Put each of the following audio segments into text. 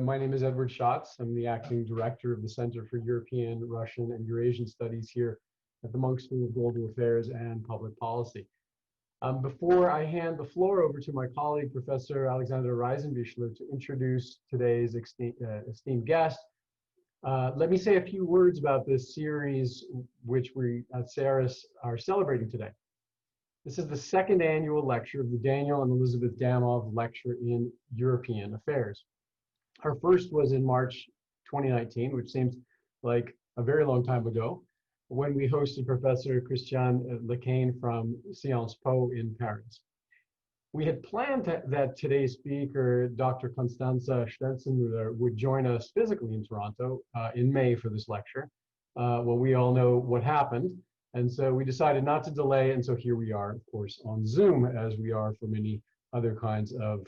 My name is Edward Schatz. I'm the acting director of the Center for European, Russian, and Eurasian Studies here at the Munk School of Global Affairs and Public Policy. Before I hand the floor over to my colleague, Professor Alexander Reisenbichler, to introduce today's esteemed guest, let me say a few words about this series which we at CERES are celebrating today. This is the second annual lecture of the Daniel and Elizabeth Damov Lecture in European Affairs. Our first was in March 2019, which seems like a very long time ago, when we hosted Professor Christian Lecain from Sciences Po in Paris. We had planned that today's speaker, Dr. Constanze Stelzenmüller, would join us physically in Toronto in May for this lecture. Well, we all know what happened, and so we decided not to delay, and so here we are, of course, on Zoom, as we are for many other kinds of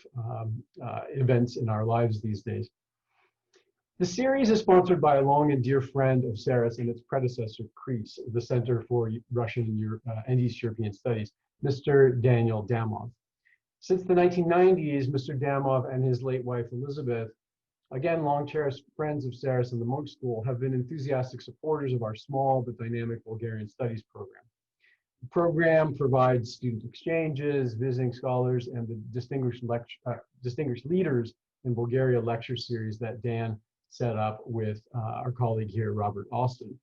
events in our lives these days. The series is sponsored by a long and dear friend of CERES and its predecessor, CREAS, the Center for Russian and East European Studies, Mr. Daniel Damov. Since the 1990s, Mr. Damov and his late wife, Elizabeth, again, long cherished friends of CERES and the Munk School, have been enthusiastic supporters of our small but dynamic Bulgarian studies program. The program provides student exchanges, visiting scholars, and the distinguished leaders in Bulgaria lecture series that Dan set up with our colleague here, Robert Austin.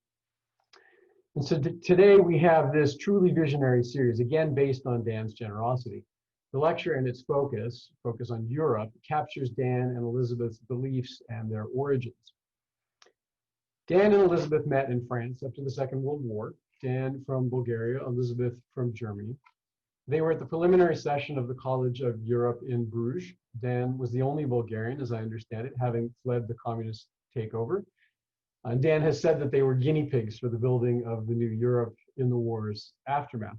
And so today we have this truly visionary series, again, based on Dan's generosity. The lecture and its focus on Europe, captures Dan and Elizabeth's beliefs and their origins. Dan and Elizabeth met in France after the Second World War. Dan from Bulgaria, Elizabeth from Germany. They were at the preliminary session of the College of Europe in Bruges. Dan was the only Bulgarian, as I understand it, having fled the communist takeover. And Dan has said that they were guinea pigs for the building of the new Europe in the war's aftermath.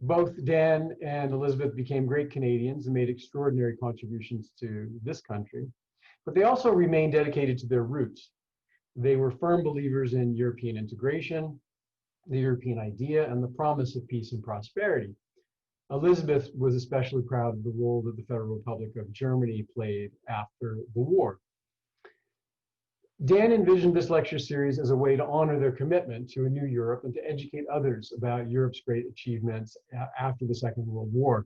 Both Dan and Elizabeth became great Canadians and made extraordinary contributions to this country, but they also remained dedicated to their roots. They were firm believers in European integration, the European idea, and the promise of peace and prosperity. Elizabeth was especially proud of the role that the Federal Republic of Germany played after the war. Dan envisioned this lecture series as a way to honor their commitment to a new Europe and to educate others about Europe's great achievements after the Second World War.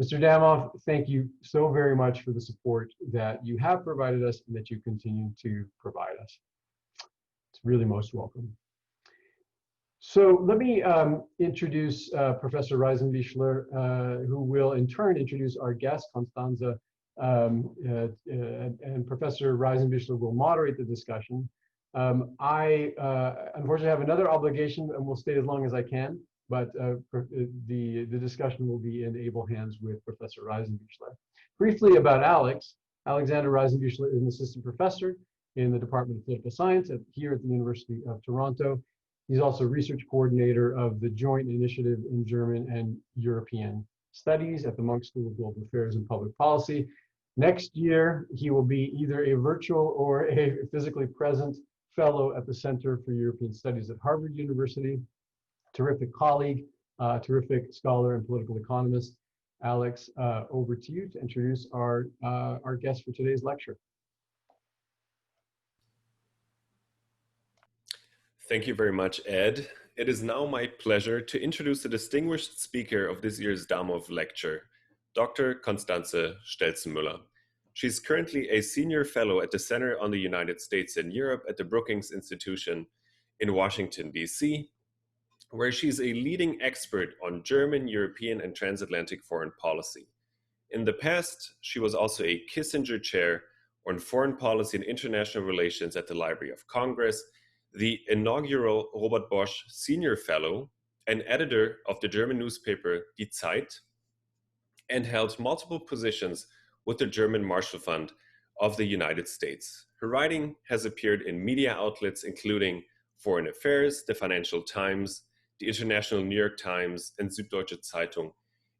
Mr. Damov, thank you so very much for the support that you have provided us and that you continue to provide us. It's really most welcome. So let me introduce Professor Reisenbichler, who will in turn introduce our guest, Constanze, and Professor Reisenbichler will moderate the discussion. I unfortunately have another obligation and will stay as long as I can, but the discussion will be in able hands with Professor Reisenbichler. Briefly about Alexander Reisenbichler is an assistant professor in the Department of Political Science here at the University of Toronto. He's also research coordinator of the Joint Initiative in German and European Studies at the Munk School of Global Affairs and Public Policy. Next year, he will be either a virtual or a physically present fellow at the Center for European Studies at Harvard University. Terrific colleague, terrific scholar and political economist. Alex, over to you to introduce our guest for today's lecture. Thank you very much, Ed. It is now my pleasure to introduce the distinguished speaker of this year's Damov Lecture, Dr. Constanze Stelzmüller. She's currently a senior fellow at the Center on the United States and Europe at the Brookings Institution in Washington, D.C., where she's a leading expert on German, European, and transatlantic foreign policy. In the past, she was also a Kissinger Chair on Foreign Policy and International Relations at the Library of Congress, the inaugural Robert Bosch Senior Fellow, and editor of the German newspaper Die Zeit, and held multiple positions with the German Marshall Fund of the United States. Her writing has appeared in media outlets including Foreign Affairs, the Financial Times, the International New York Times, and Süddeutsche Zeitung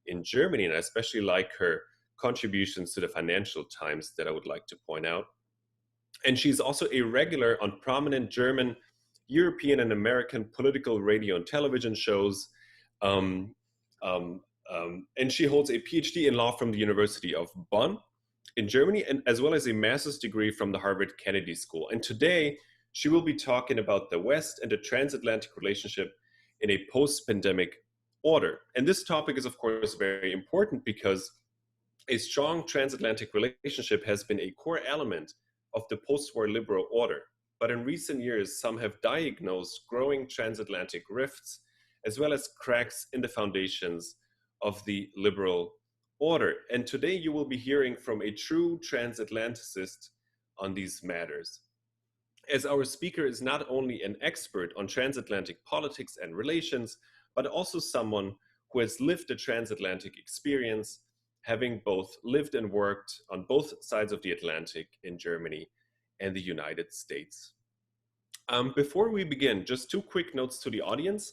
in Germany, and I especially like her contributions to the Financial Times that I would like to point out. And she's also a regular on prominent German, European, and American political radio and television shows. And she holds a PhD in law from the University of Bonn in Germany, and as well as a master's degree from the Harvard Kennedy School. And today, she will be talking about the West and the transatlantic relationship in a post-pandemic order. And this topic is, of course, very important because a strong transatlantic relationship has been a core element of the post-war liberal order. But in recent years, some have diagnosed growing transatlantic rifts, as well as cracks in the foundations of the liberal order. And today you will be hearing from a true transatlanticist on these matters. As our speaker is not only an expert on transatlantic politics and relations, but also someone who has lived a transatlantic experience, having both lived and worked on both sides of the Atlantic in Germany and the United States. Before we begin, just two quick notes to the audience.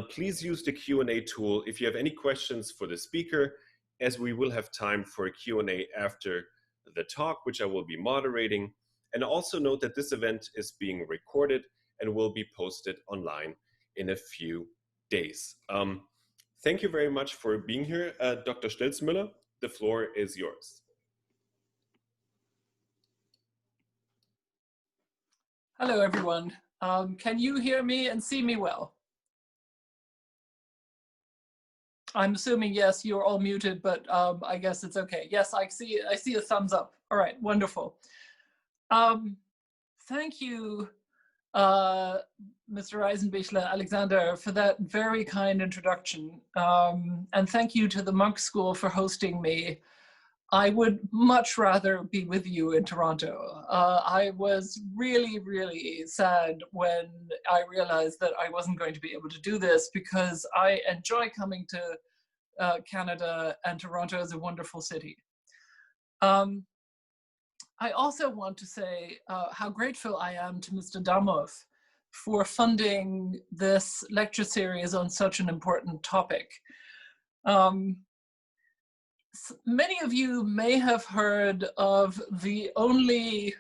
Please use the Q&A tool if you have any questions for the speaker, as we will have time for a Q&A after the talk, which I will be moderating. And also note that this event is being recorded and will be posted online in a few days. Thank you very much for being here, Dr. Stelzmüller. The floor is yours. Hello, everyone. Can you hear me and see me well? I'm assuming yes, you're all muted, but I guess it's okay. Yes, I see a thumbs up. All right, wonderful. Thank you, Mr. Reisenbichler, Alexander, for that very kind introduction. And thank you to the Monk School for hosting me. I would much rather be with you in Toronto. I was really, really sad when I realized that I wasn't going to be able to do this, because I enjoy coming to Canada, and Toronto is a wonderful city. I also want to say how grateful I am to Mr. Damov for funding this lecture series on such an important topic. Many of you may have heard of the only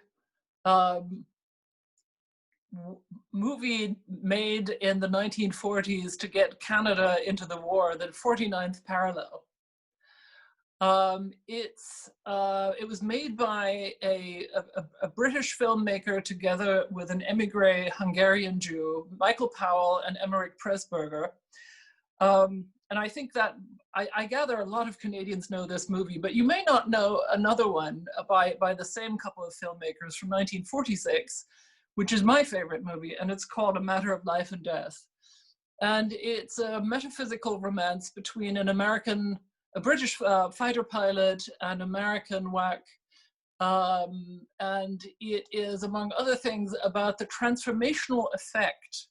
movie made in the 1940s to get Canada into the war, the 49th Parallel. It was made by a British filmmaker together with an emigre Hungarian Jew, Michael Powell and Emmerich Pressburger. And I think that, I gather a lot of Canadians know this movie, but you may not know another one by the same couple of filmmakers from 1946, which is my favorite movie, and it's called A Matter of Life and Death. And it's a metaphysical romance between a British fighter pilot and American WAC. And it is, among other things, about the transformational effect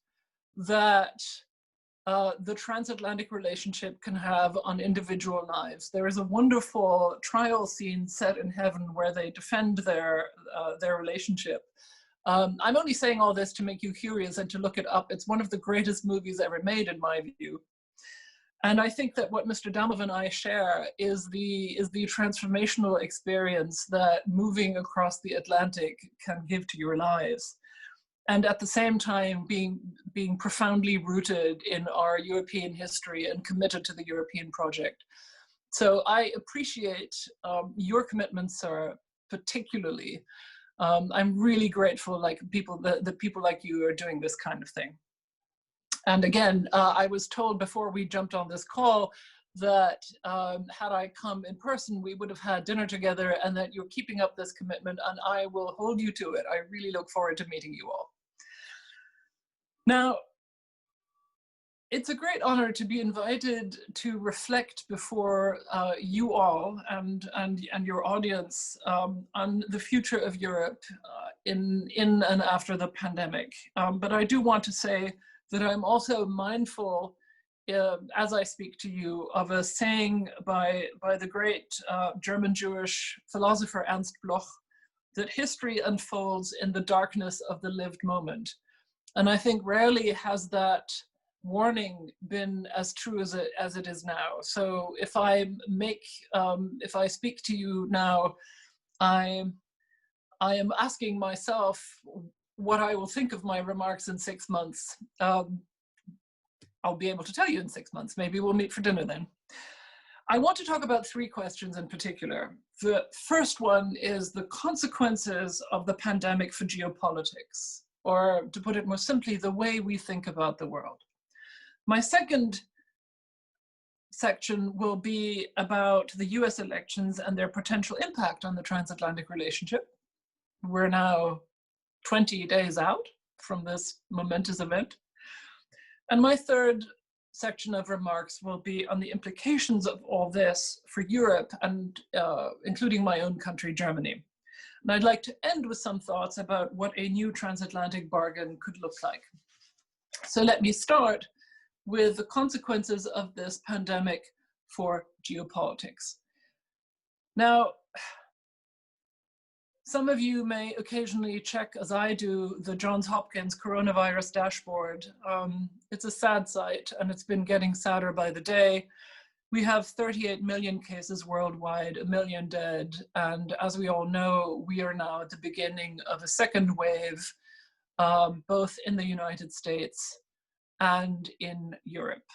that the transatlantic relationship can have on individual lives. There is a wonderful trial scene set in heaven where they defend their relationship. I'm only saying all this to make you curious and to look it up. It's one of the greatest movies ever made, in my view. And I think that what Mr. Damov and I share is the transformational experience that moving across the Atlantic can give to your lives. And at the same time being profoundly rooted in our European history and committed to the European project. So I appreciate your commitment, sir, particularly. I'm really grateful that people like you are doing this kind of thing. And again, I was told before we jumped on this call that had I come in person, we would have had dinner together, and that you're keeping up this commitment, and I will hold you to it. I really look forward to meeting you all. Now, it's a great honor to be invited to reflect before you all and your audience on the future of Europe in and after the pandemic. But I do want to say that I'm also mindful, as I speak to you, of a saying by the great German Jewish philosopher Ernst Bloch, that history unfolds in the darkness of the lived moment. And I think rarely has that warning been as true as it is now. So if I speak to you now, I am asking myself what I will think of my remarks in 6 months. I'll be able to tell you in 6 months. Maybe we'll meet for dinner then. I want to talk about three questions in particular. The first one is the consequences of the pandemic for geopolitics, or to put it more simply, the way we think about the world. My second section will be about the US elections and their potential impact on the transatlantic relationship. We're now 20 days out from this momentous event. And my third section of remarks will be on the implications of all this for Europe and including my own country, Germany. And I'd like to end with some thoughts about what a new transatlantic bargain could look like. So let me start with the consequences of this pandemic for geopolitics. Now, some of you may occasionally check, as I do, the Johns Hopkins coronavirus dashboard. It's a sad sight, and it's been getting sadder by the day. We have 38 million cases worldwide, 1 million dead, and as we all know, we are now at the beginning of a second wave, both in the United States and in Europe.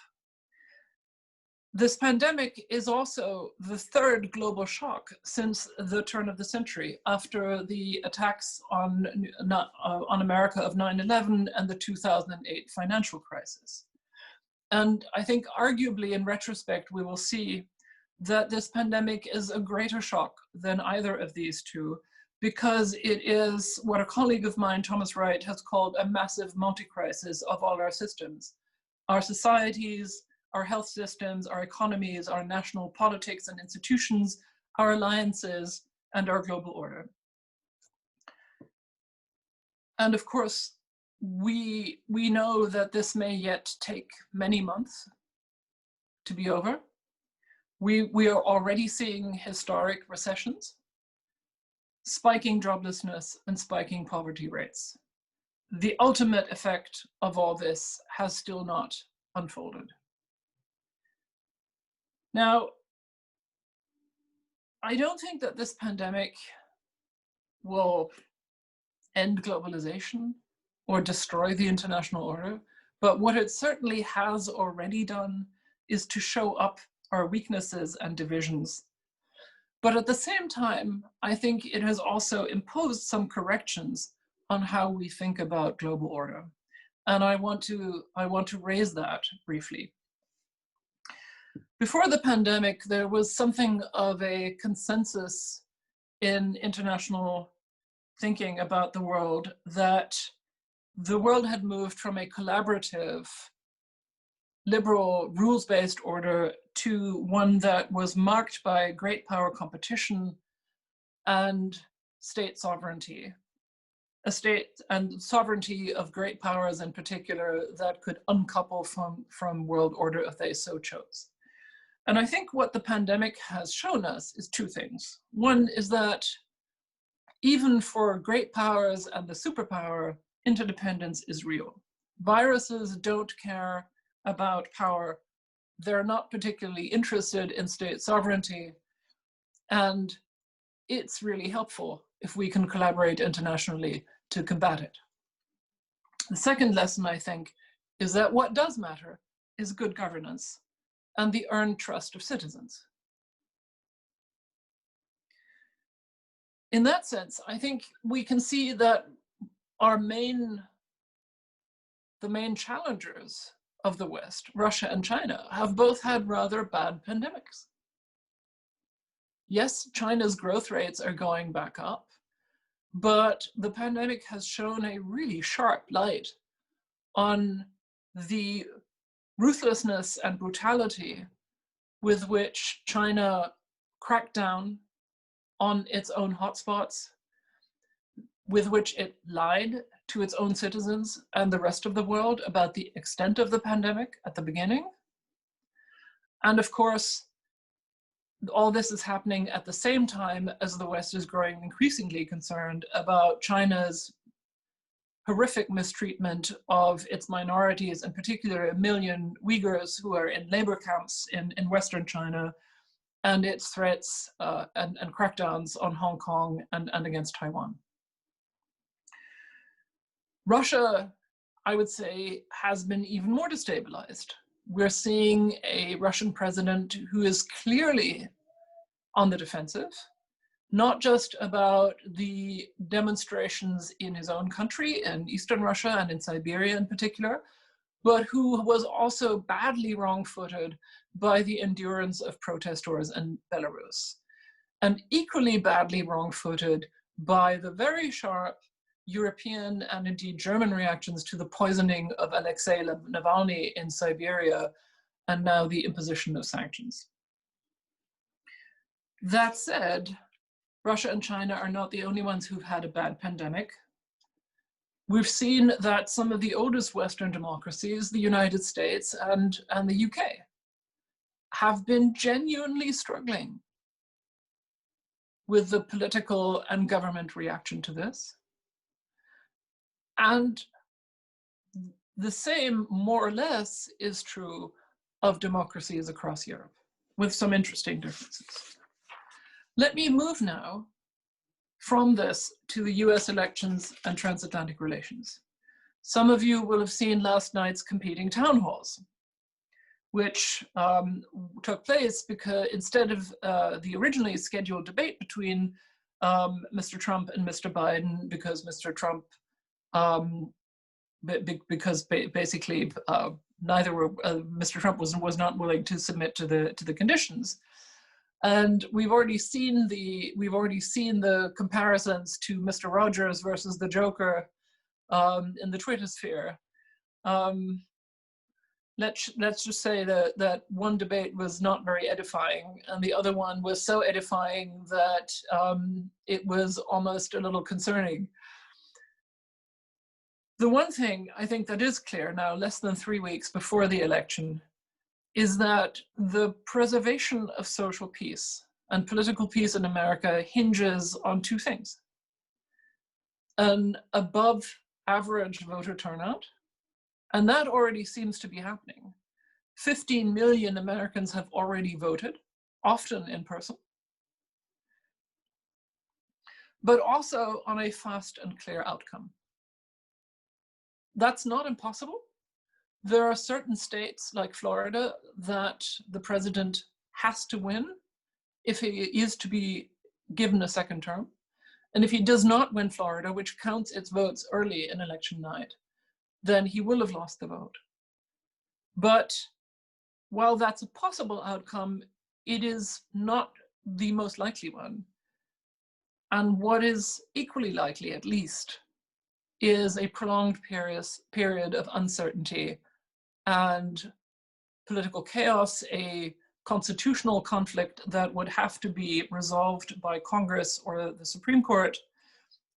This pandemic is also the third global shock since the turn of the century, after the attacks on America of 9/11 and the 2008 financial crisis. And I think arguably in retrospect, we will see that this pandemic is a greater shock than either of these two, because it is what a colleague of mine, Thomas Wright, has called a massive multi-crisis of all our systems, our societies, our health systems, our economies, our national politics and institutions, our alliances, and our global order. And of course, we know that this may yet take many months to be over. We are already seeing historic recessions, spiking joblessness, and spiking poverty rates. The ultimate effect of all this has still not unfolded. Now, I don't think that this pandemic will end globalization or destroy the international order, but what it certainly has already done is to show up our weaknesses and divisions. But at the same time, I think it has also imposed some corrections on how we think about global order. And I want to raise that briefly. Before the pandemic, there was something of a consensus in international thinking about the world that the world had moved from a collaborative, liberal, rules-based order to one that was marked by great power competition and state sovereignty. A state and sovereignty of great powers in particular that could uncouple from world order if they so chose. And I think what the pandemic has shown us is two things. One is that even for great powers and the superpower, interdependence is real. Viruses don't care about power. They're not particularly interested in state sovereignty. And it's really helpful if we can collaborate internationally to combat it. The second lesson, I think, is that what does matter is good governance and the earned trust of citizens. In that sense, I think we can see that the main challengers of the West, Russia and China, have both had rather bad pandemics. Yes, China's growth rates are going back up, but the pandemic has shown a really sharp light on the ruthlessness and brutality with which China cracked down on its own hotspots, with which it lied to its own citizens and the rest of the world about the extent of the pandemic at the beginning. And of course, all this is happening at the same time as the West is growing increasingly concerned about China's horrific mistreatment of its minorities, in particular 1 million Uyghurs who are in labor camps in Western China, and its threats and crackdowns on Hong Kong and against Taiwan. Russia, I would say, has been even more destabilized we're seeing a Russian president who is clearly on the defensive, not just about the demonstrations in his own country, in Eastern Russia and in Siberia in particular, but who was also badly wrong-footed by the endurance of protesters in Belarus, and equally badly wrong-footed by the very sharp European and indeed German reactions to the poisoning of Alexei Navalny in Siberia, and now the imposition of sanctions. That said, Russia and China are not the only ones who've had a bad pandemic. We've seen that some of the oldest Western democracies, the United States and the UK, have been genuinely struggling with the political and government reaction to this. And the same, more or less, is true of democracies across Europe, with some interesting differences. Let me move now from this to the US elections and transatlantic relations. Some of you will have seen last night's competing town halls, which took place because instead of the originally scheduled debate between Mr. Trump and Mr. Biden, because Mr. Trump, basically neither were, Mr. Trump was not willing to submit to the conditions. And we've already seen the comparisons to Mr. Rogers versus the Joker in the Twitter sphere. Let's just say that one debate was not very edifying, and the other one was so edifying that it was almost a little concerning. The one thing I think that is clear now, less than 3 weeks before the election, is that the preservation of social peace and political peace in America hinges on two things: an above average voter turnout, and that already seems to be happening. 15 million Americans have already voted, often in person, but also on a fast and clear outcome. That's not impossible. There are certain states like Florida that the president has to win if he is to be given a second term. And if he does not win Florida, which counts its votes early in election night, then he will have lost the vote. But while that's a possible outcome, it is not the most likely one. And what is equally likely, at least, is a prolonged period of uncertainty and political chaos, a constitutional conflict that would have to be resolved by Congress or the Supreme Court,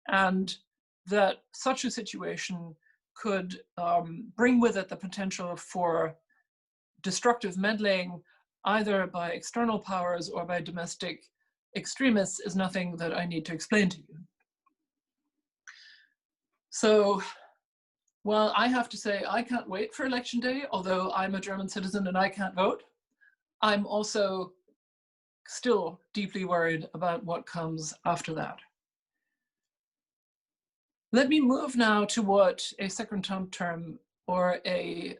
and that such a situation could bring with it the potential for destructive meddling, either by external powers or by domestic extremists, is nothing that I need to explain to you. So, well, I have to say I can't wait for election day, although I'm a German citizen and I can't vote. I'm also still deeply worried about what comes after that. Let me move now to what a second term or a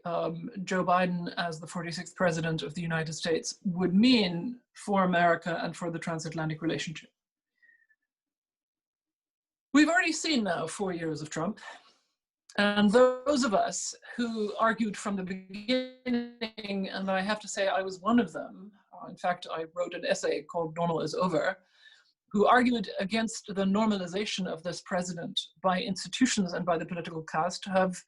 Joe Biden as the 46th president of the United States would mean for America and for the transatlantic relationship. We've already seen now 4 years of Trump. And those of us who argued from the beginning, and I have to say I was one of them, in fact, I wrote an essay called "Normal is Over," who argued against the normalization of this president by institutions and by the political caste, have,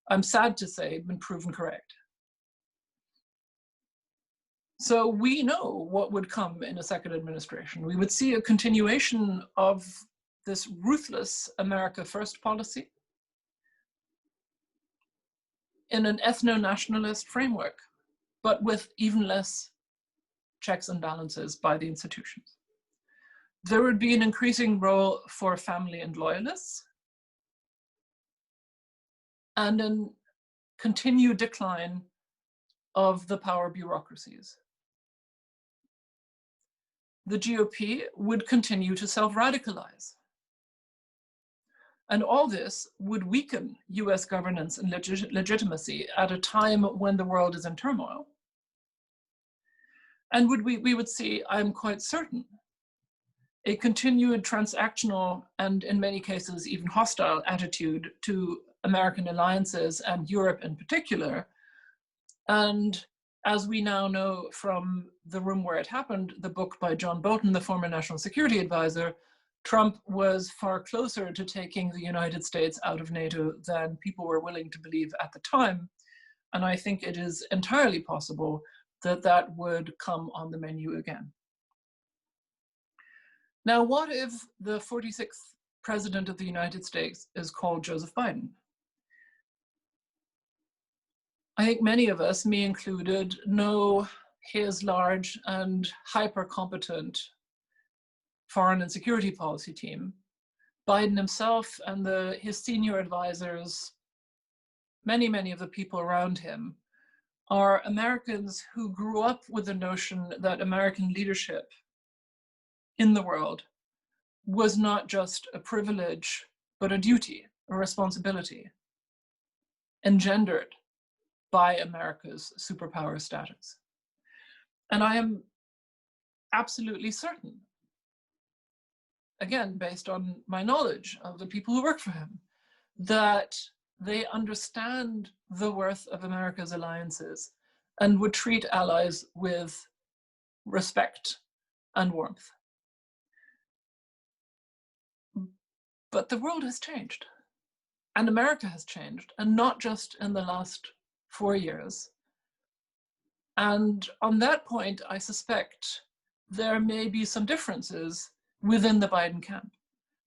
I'm sad to say, been proven correct. So we know what would come in a second administration. We would see a continuation of this ruthless America First policy in an ethno-nationalist framework, but with even less checks and balances by the institutions. There would be an increasing role for family and loyalists, and a continued decline of the power bureaucracies. The GOP would continue to self-radicalize. And all this would weaken US governance and legitimacy at a time when the world is in turmoil. And we would see, I'm quite certain, a continued transactional and in many cases even hostile attitude to American alliances and Europe in particular. And as we now know from The Room Where It Happened, the book by John Bolton, the former national security advisor, Trump was far closer to taking the United States out of NATO than people were willing to believe at the time. And I think it is entirely possible that that would come on the menu again. Now, what if the 46th president of the United States is called Joseph Biden? I think many of us, me included, know his large and hyper-competent foreign and security policy team. Biden himself and his senior advisors, many of the people around him, are Americans who grew up with the notion that American leadership in the world was not just a privilege, but a duty, a responsibility, engendered by America's superpower status. And I am absolutely certain, again, based on my knowledge of the people who work for him, that they understand the worth of America's alliances and would treat allies with respect and warmth. But the world has changed, and America has changed, and not just in the last 4 years. And on that point, I suspect there may be some differences within the Biden camp.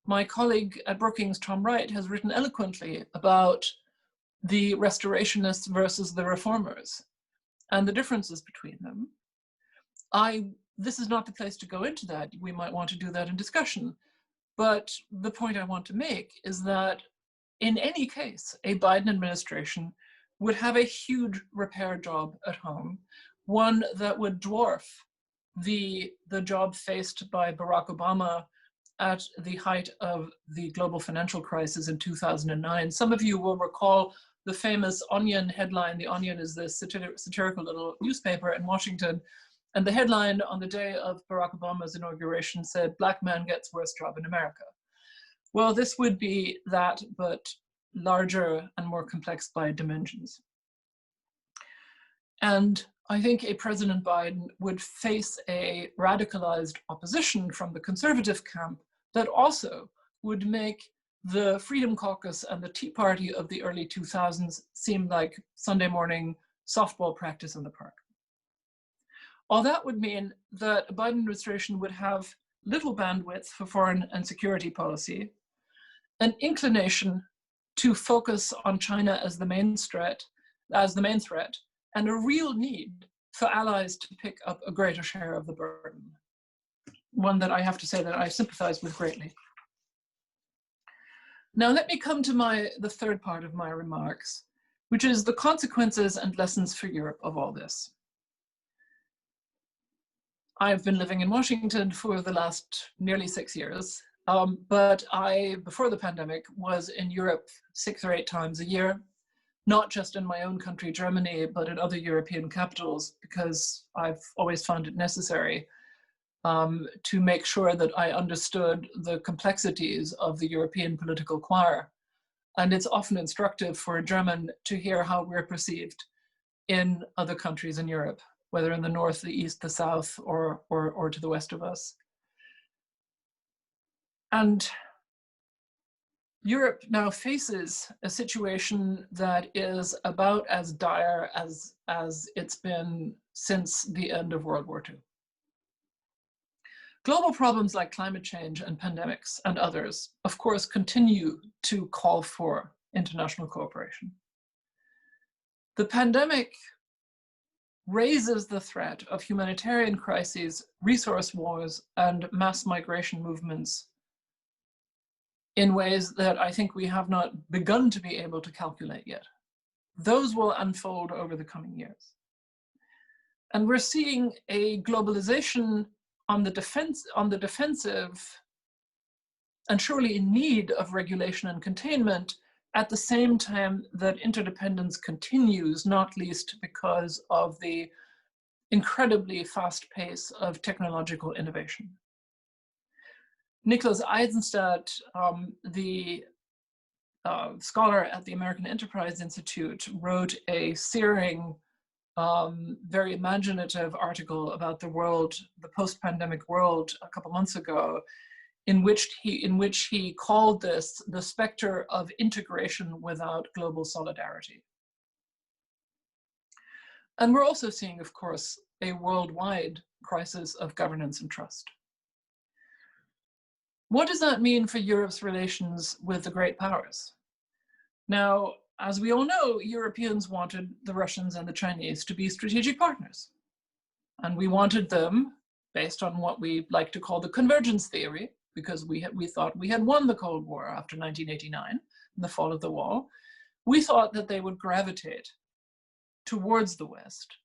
My colleague at Brookings, Tom Wright, has written eloquently about the restorationists versus the reformers and the differences between them. This is not the place to go into that. We might want to do that in discussion. But the point I want to make is that in any case, a Biden administration would have a huge repair job at home, one that would dwarf the job faced by Barack Obama at the height of the global financial crisis in 2009. Some of you will recall the famous Onion headline. The Onion is this satirical little newspaper in Washington. And the headline on the day of Barack Obama's inauguration said, "Black man gets worst job in America." Well, this would be that, but larger and more complex by dimensions. And I think a President Biden would face a radicalized opposition from the conservative camp that also would make the Freedom Caucus and the Tea Party of the early 2000s seem like Sunday morning softball practice in the park. All that would mean that a Biden administration would have little bandwidth for foreign and security policy, an inclination to focus on China as the main threat, and a real need for allies to pick up a greater share of the burden. One that I have to say that I sympathize with greatly. Now let me come to the third part of my remarks, which is the consequences and lessons for Europe of all this. I've been living in Washington for the last nearly 6 years, but I, before the pandemic, was in Europe 6 or 8 times a year, not just in my own country, Germany, but in other European capitals, because I've always found it necessary to make sure that I understood the complexities of the European political choir. And it's often instructive for a German to hear how we're perceived in other countries in Europe, whether in the north, the east, the south, or to the west of us. And Europe now faces a situation that is about as dire as it's been since the end of World War II. Global problems like climate change and pandemics and others, of course, continue to call for international cooperation. The pandemic raises the threat of humanitarian crises, resource wars, and mass migration movements in ways that I think we have not begun to be able to calculate yet. Those will unfold over the coming years. And we're seeing a globalization on the defensive and surely in need of regulation and containment at the same time that interdependence continues, not least because of the incredibly fast pace of technological innovation. Nicholas Eisenstadt, the scholar at the American Enterprise Institute, wrote a searing, very imaginative article about the world, the post-pandemic world, a couple months ago, in which he called this the specter of integration without global solidarity. And we're also seeing, of course, a worldwide crisis of governance and trust. What does that mean for Europe's relations with the great powers? Now, as we all know, Europeans wanted the Russians and the Chinese to be strategic partners. And we wanted them, based on what we like to call the convergence theory, because we thought we had won the Cold War after 1989, the fall of the wall. We thought that they would gravitate towards the West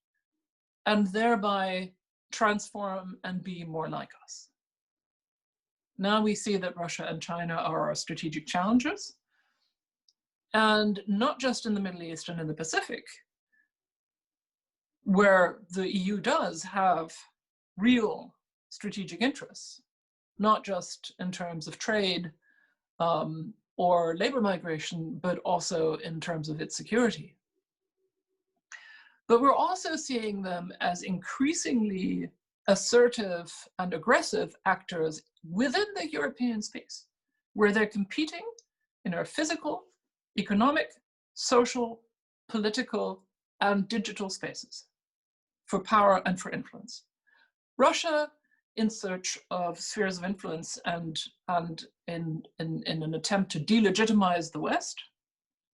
and thereby transform and be more like us. Now we see that Russia and China are our strategic challengers, and not just in the Middle East and in the Pacific, where the EU does have real strategic interests, not just in terms of trade or labor migration, but also in terms of its security. But we're also seeing them as increasingly assertive and aggressive actors within the European space, where they're competing in our physical, economic, social, political, and digital spaces for power and for influence. Russia, in search of spheres of influence and in an attempt to delegitimize the West,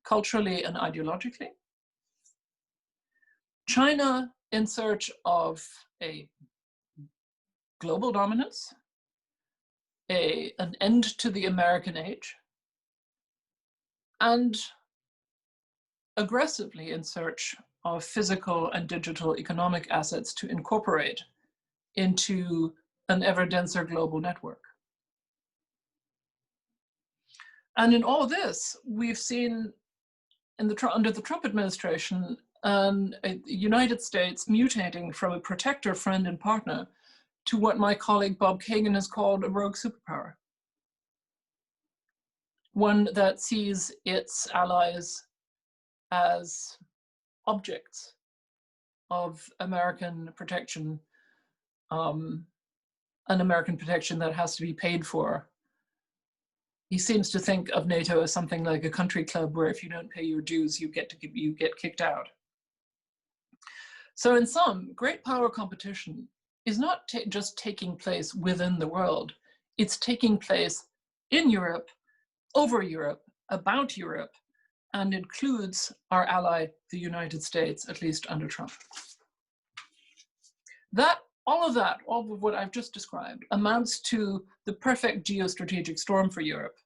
culturally and ideologically. China, in search of a global dominance, an end to the American age, and aggressively in search of physical and digital economic assets to incorporate into an ever denser global network. And in all this, we've seen under the Trump administration, the United States mutating from a protector, friend, and partner to what my colleague Bob Kagan has called a rogue superpower. One that sees its allies as objects of American protection, an American protection that has to be paid for. He seems to think of NATO as something like a country club where if you don't pay your dues, you get kicked out. So in sum, great power competition is not just taking place within the world, it's taking place in Europe, over Europe, about Europe, and includes our ally, the United States, at least under Trump. All of what I've just described amounts to the perfect geostrategic storm for Europe,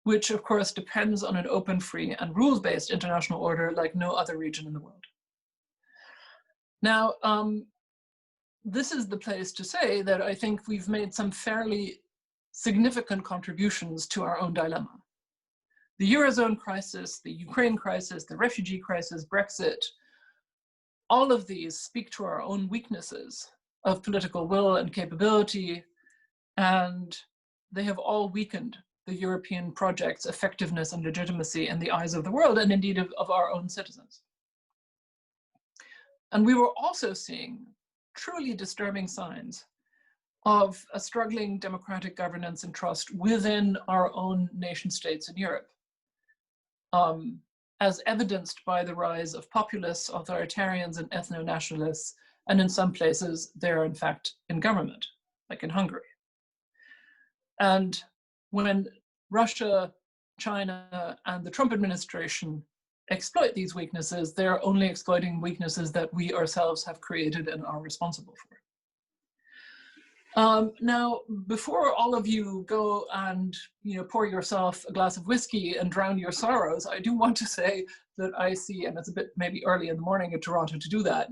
which of course depends on an open, free, and rules-based international order like no other region in the world. Now, this is the place to say that I think we've made some fairly significant contributions to our own dilemma. The Eurozone crisis, the Ukraine crisis, the refugee crisis, Brexit, all of these speak to our own weaknesses of political will and capability, and they have all weakened the European project's effectiveness and legitimacy in the eyes of the world, and indeed of our own citizens. And we were also seeing truly disturbing signs of a struggling democratic governance and trust within our own nation states in Europe, as evidenced by the rise of populists, authoritarians, and ethno-nationalists, and in some places they're in fact in government, like in Hungary. And when Russia, China, and the Trump administration exploit these weaknesses, they're only exploiting weaknesses that we ourselves have created and are responsible for. Now, before all of you go and pour yourself a glass of whiskey and drown your sorrows, I do want to say that I see, and it's a bit maybe early in the morning in Toronto to do that,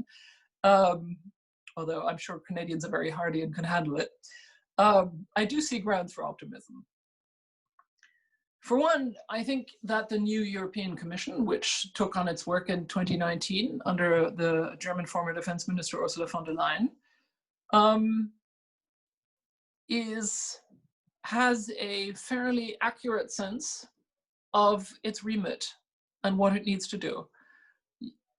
although I'm sure Canadians are very hardy and can handle it, I do see grounds for optimism. For one, I think that the new European Commission, which took on its work in 2019 under the German former Defense Minister Ursula von der Leyen, has a fairly accurate sense of its remit and what it needs to do.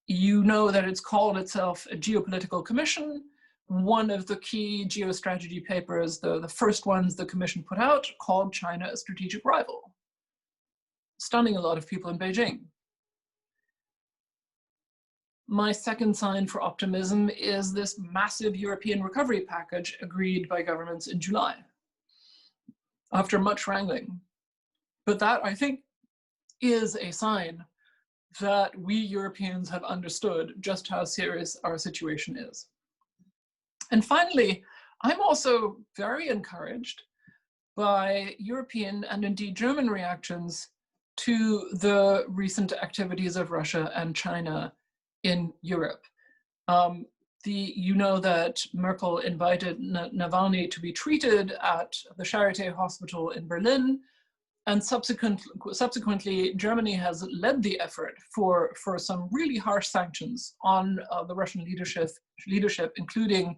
You know that it's called itself a geopolitical commission. One of the key geostrategy papers, the first ones the commission put out, called China a strategic rival, stunning a lot of people in Beijing. My second sign for optimism is this massive European recovery package agreed by governments in July, after much wrangling. But that, I think, is a sign that we Europeans have understood just how serious our situation is. And finally, I'm also very encouraged by European and indeed German reactions to the recent activities of Russia and China in Europe. You know that Merkel invited Navalny to be treated at the Charité Hospital in Berlin, and subsequently Germany has led the effort for some really harsh sanctions on the Russian leadership, including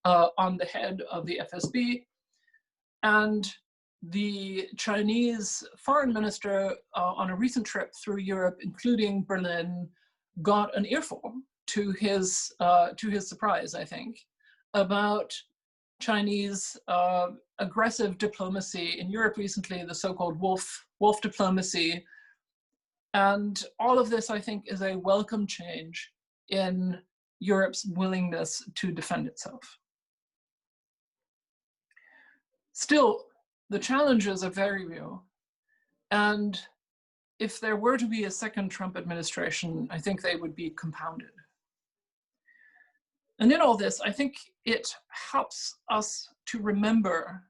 on the head of the FSB. And the Chinese foreign minister on a recent trip through Europe, including Berlin, got an earful to his surprise, I think, about Chinese aggressive diplomacy in Europe recently, the so-called wolf diplomacy. And all of this, I think, is a welcome change in Europe's willingness to defend itself. Still, the challenges are very real. And if there were to be a second Trump administration, I think they would be compounded. And in all this, I think it helps us to remember,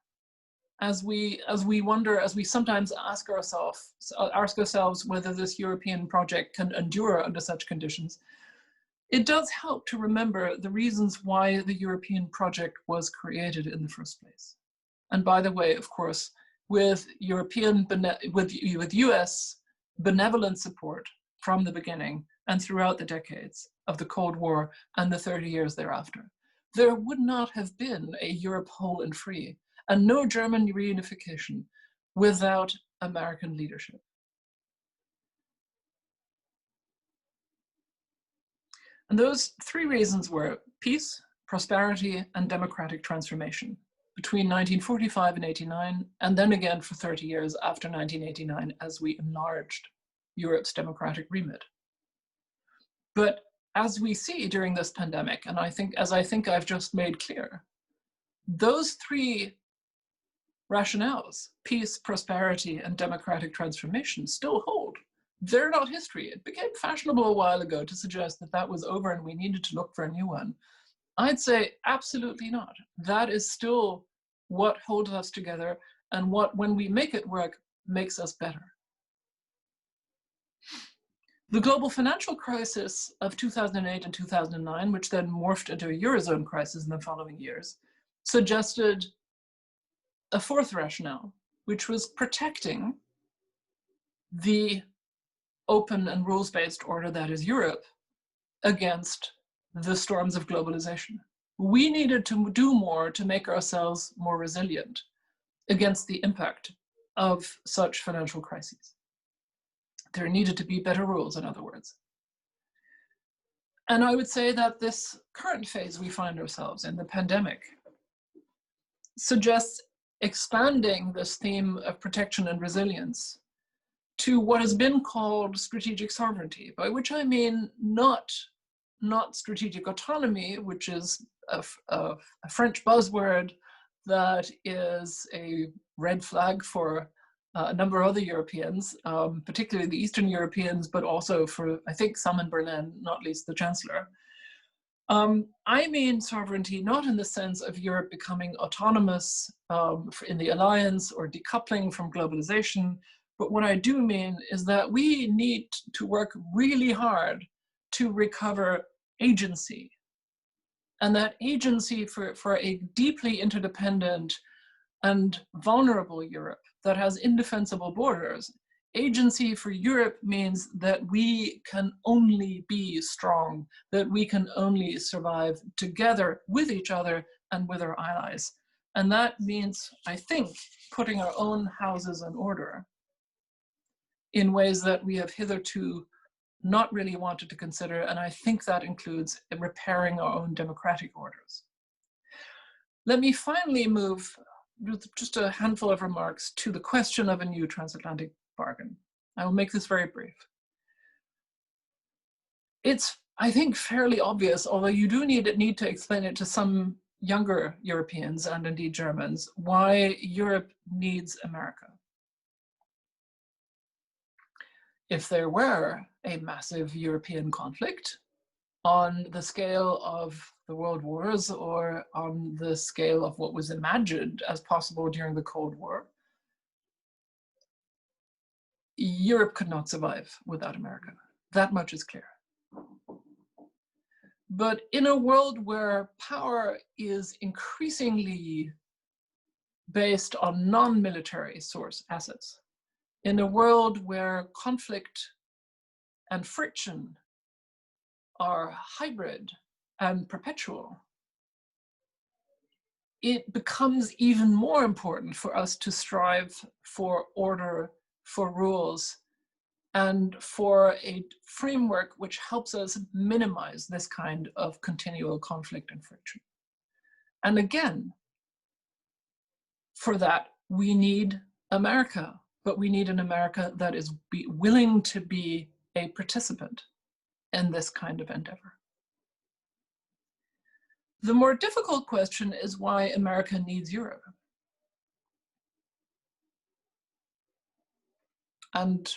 as we wonder, as we sometimes ask ourselves whether this European project can endure under such conditions, it does help to remember the reasons why the European project was created in the first place. And by the way, of course, with US benevolent support from the beginning and throughout the decades of the Cold War and the 30 years thereafter, there would not have been a Europe whole and free, and no German reunification without American leadership. And those three reasons were peace, prosperity, and democratic transformation between 1945 and 89, and then again for 30 years after 1989 as we enlarged Europe's democratic remit. But as we see during this pandemic, and as I think I've just made clear, those three rationales, peace, prosperity, and democratic transformation, still hold. They're not history. It became fashionable a while ago to suggest that that was over and we needed to look for a new one. I'd say absolutely not. That is still what holds us together and what, when we make it work, makes us better. The global financial crisis of 2008 and 2009, which then morphed into a Eurozone crisis in the following years, suggested a fourth rationale, which was protecting the open and rules-based order that is Europe against the storms of globalization. We needed to do more to make ourselves more resilient against the impact of such financial crises. There needed to be better rules, in other words. And I would say that this current phase we find ourselves in, the pandemic, suggests expanding this theme of protection and resilience to what has been called strategic sovereignty, by which I mean not strategic autonomy, which is a French buzzword that is a red flag for a number of other Europeans, particularly the Eastern Europeans, but also for, I think, some in Berlin, not least the Chancellor. I mean sovereignty not in the sense of Europe becoming autonomous in the alliance or decoupling from globalization, but what I do mean is that we need to work really hard to recover agency. And that agency for a deeply interdependent and vulnerable Europe that has indefensible borders. Agency for Europe means that we can only be strong, that we can only survive together with each other and with our allies. And that means, I think, putting our own houses in order in ways that we have hitherto not really wanted to consider. And I think that includes repairing our own democratic orders. Let me finally move with just a handful of remarks to the question of a new transatlantic bargain. I will make this very brief. It's, I think, fairly obvious, although you do need to explain it to some younger Europeans and indeed Germans, why Europe needs America. If there were a massive European conflict on the scale of the World Wars or on the scale of what was imagined as possible during the Cold War, Europe could not survive without America. That much is clear. But in a world where power is increasingly based on non-military source assets, in a world where conflict and friction are hybrid and perpetual, it becomes even more important for us to strive for order, for rules, and for a framework which helps us minimize this kind of continual conflict and friction. And again, for that, we need America, but we need an America that is willing to be a participant in this kind of endeavor. The more difficult question is why America needs Europe. And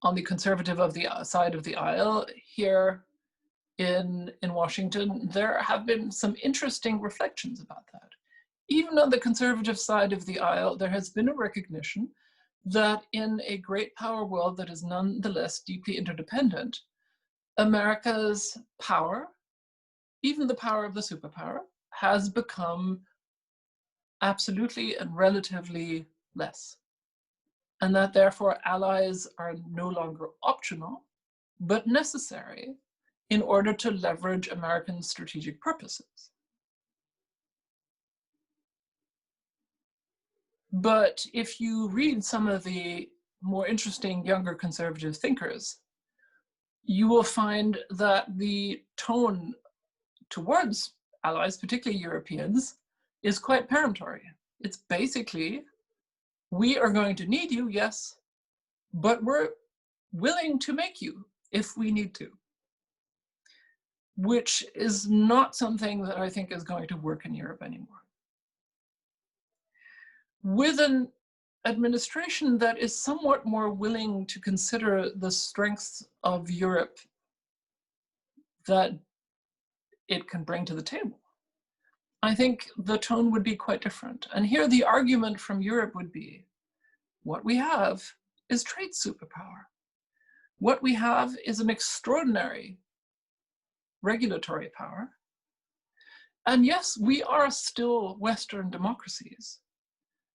on the conservative of the side of the aisle here in Washington, there have been some interesting reflections about that. Even on the conservative side of the aisle, there has been a recognition that in a great power world that is nonetheless deeply interdependent, America's power, even the power of the superpower, has become absolutely and relatively less. And that therefore allies are no longer optional, but necessary in order to leverage American strategic purposes. But if you read some of the more interesting younger conservative thinkers, you will find that the tone towards allies, particularly Europeans, is quite peremptory. It's basically, we are going to need you, yes, but we're willing to make you if we need to, which is not something that I think is going to work in Europe anymore. With an administration that is somewhat more willing to consider the strengths of Europe that it can bring to the table, I think the tone would be quite different. And here the argument from Europe would be, what we have is trade superpower. What we have is an extraordinary regulatory power. And yes, we are still Western democracies.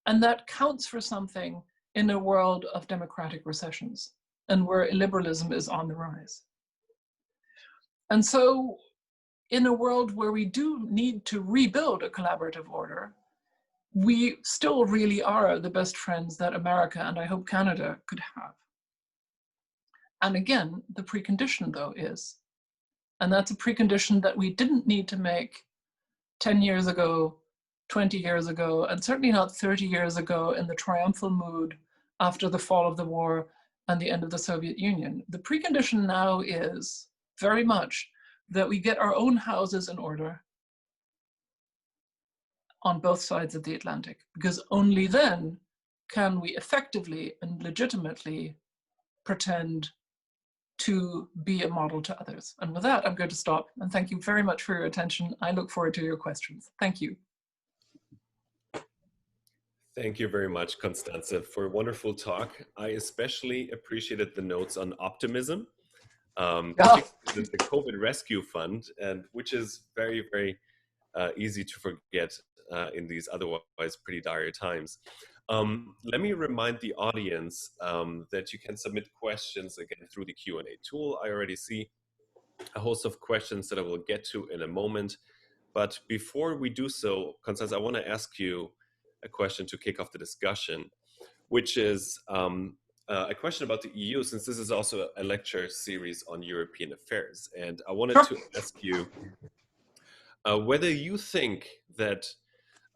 And that counts for something in a world of democratic recessions and where illiberalism is on the rise. And so in a world where we do need to rebuild a collaborative order, we still really are the best friends that America and I hope Canada could have. And again, the precondition though is, and that's a precondition that we didn't need to make 10 years ago, 20 years ago, and certainly not 30 years ago in the triumphal mood after the fall of the war and the end of the Soviet Union. The precondition now is very much that we get our own houses in order on both sides of the Atlantic, because only then can we effectively and legitimately pretend to be a model to others. And with that, I'm going to stop and thank you very much for your attention. I look forward to your questions. Thank you. Thank you very much, Constanze, for a wonderful talk. I especially appreciated the notes on optimism, the COVID Rescue Fund, and which is very, very easy to forget in these otherwise pretty dire times. Let me remind the audience that you can submit questions again through the Q&A tool. I already see a host of questions that I will get to in a moment. But before we do so, Constanze, I want to ask you a question to kick off the discussion, which is a question about the EU, since this is also a lecture series on European affairs. And I wanted to ask you whether you think that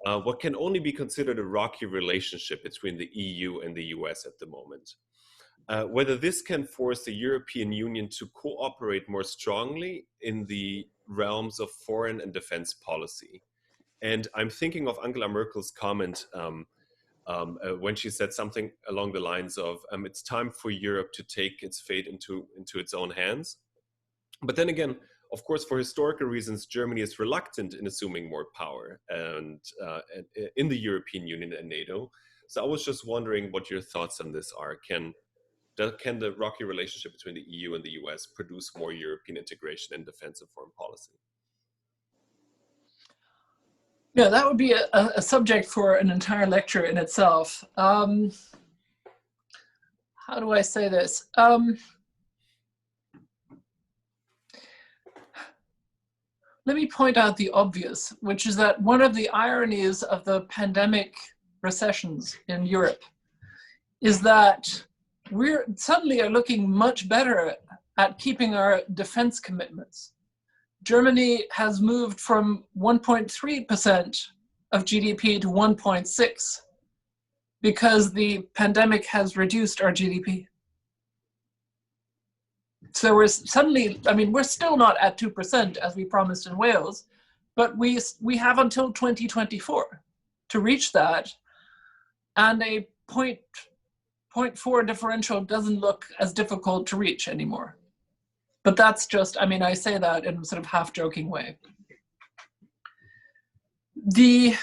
what can only be considered a rocky relationship between the EU and the US at the moment, whether this can force the European Union to cooperate more strongly in the realms of foreign and defense policy. And I'm thinking of Angela Merkel's comment when she said something along the lines of, it's time for Europe to take its fate into its own hands. But then again, of course, for historical reasons, Germany is reluctant in assuming more power and in the European Union and NATO. So I was just wondering what your thoughts on this are. Can the rocky relationship between the EU and the US produce more European integration in defense and foreign policy? Yeah, that would be a subject for an entire lecture in itself. How do I say this? Let me point out the obvious, which is that one of the ironies of the pandemic recessions in Europe is that we're suddenly are looking much better at keeping our defense commitments. Germany has moved from 1.3% of GDP to 1.6% because the pandemic has reduced our GDP. So we're suddenly, I mean, we're still not at 2% as we promised in Wales, but we have until 2024 to reach that. And a 0.4 differential doesn't look as difficult to reach anymore. But that's just, I mean, I say that in a sort of half-joking way. The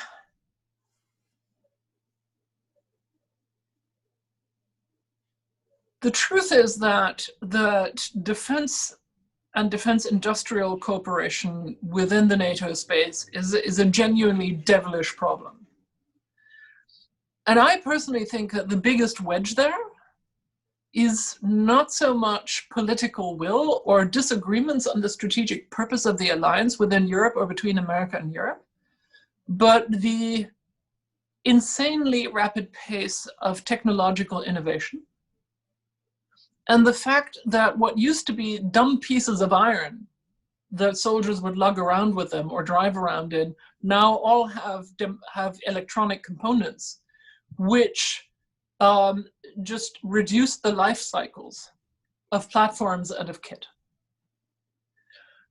truth is that the defense and defense industrial cooperation within the NATO space is a genuinely devilish problem. And I personally think that the biggest wedge there is not so much political will or disagreements on the strategic purpose of the alliance within Europe or between America and Europe, but the insanely rapid pace of technological innovation. And the fact that what used to be dumb pieces of iron that soldiers would lug around with them or drive around in now all have electronic components, which just reduce the life cycles of platforms and of kit.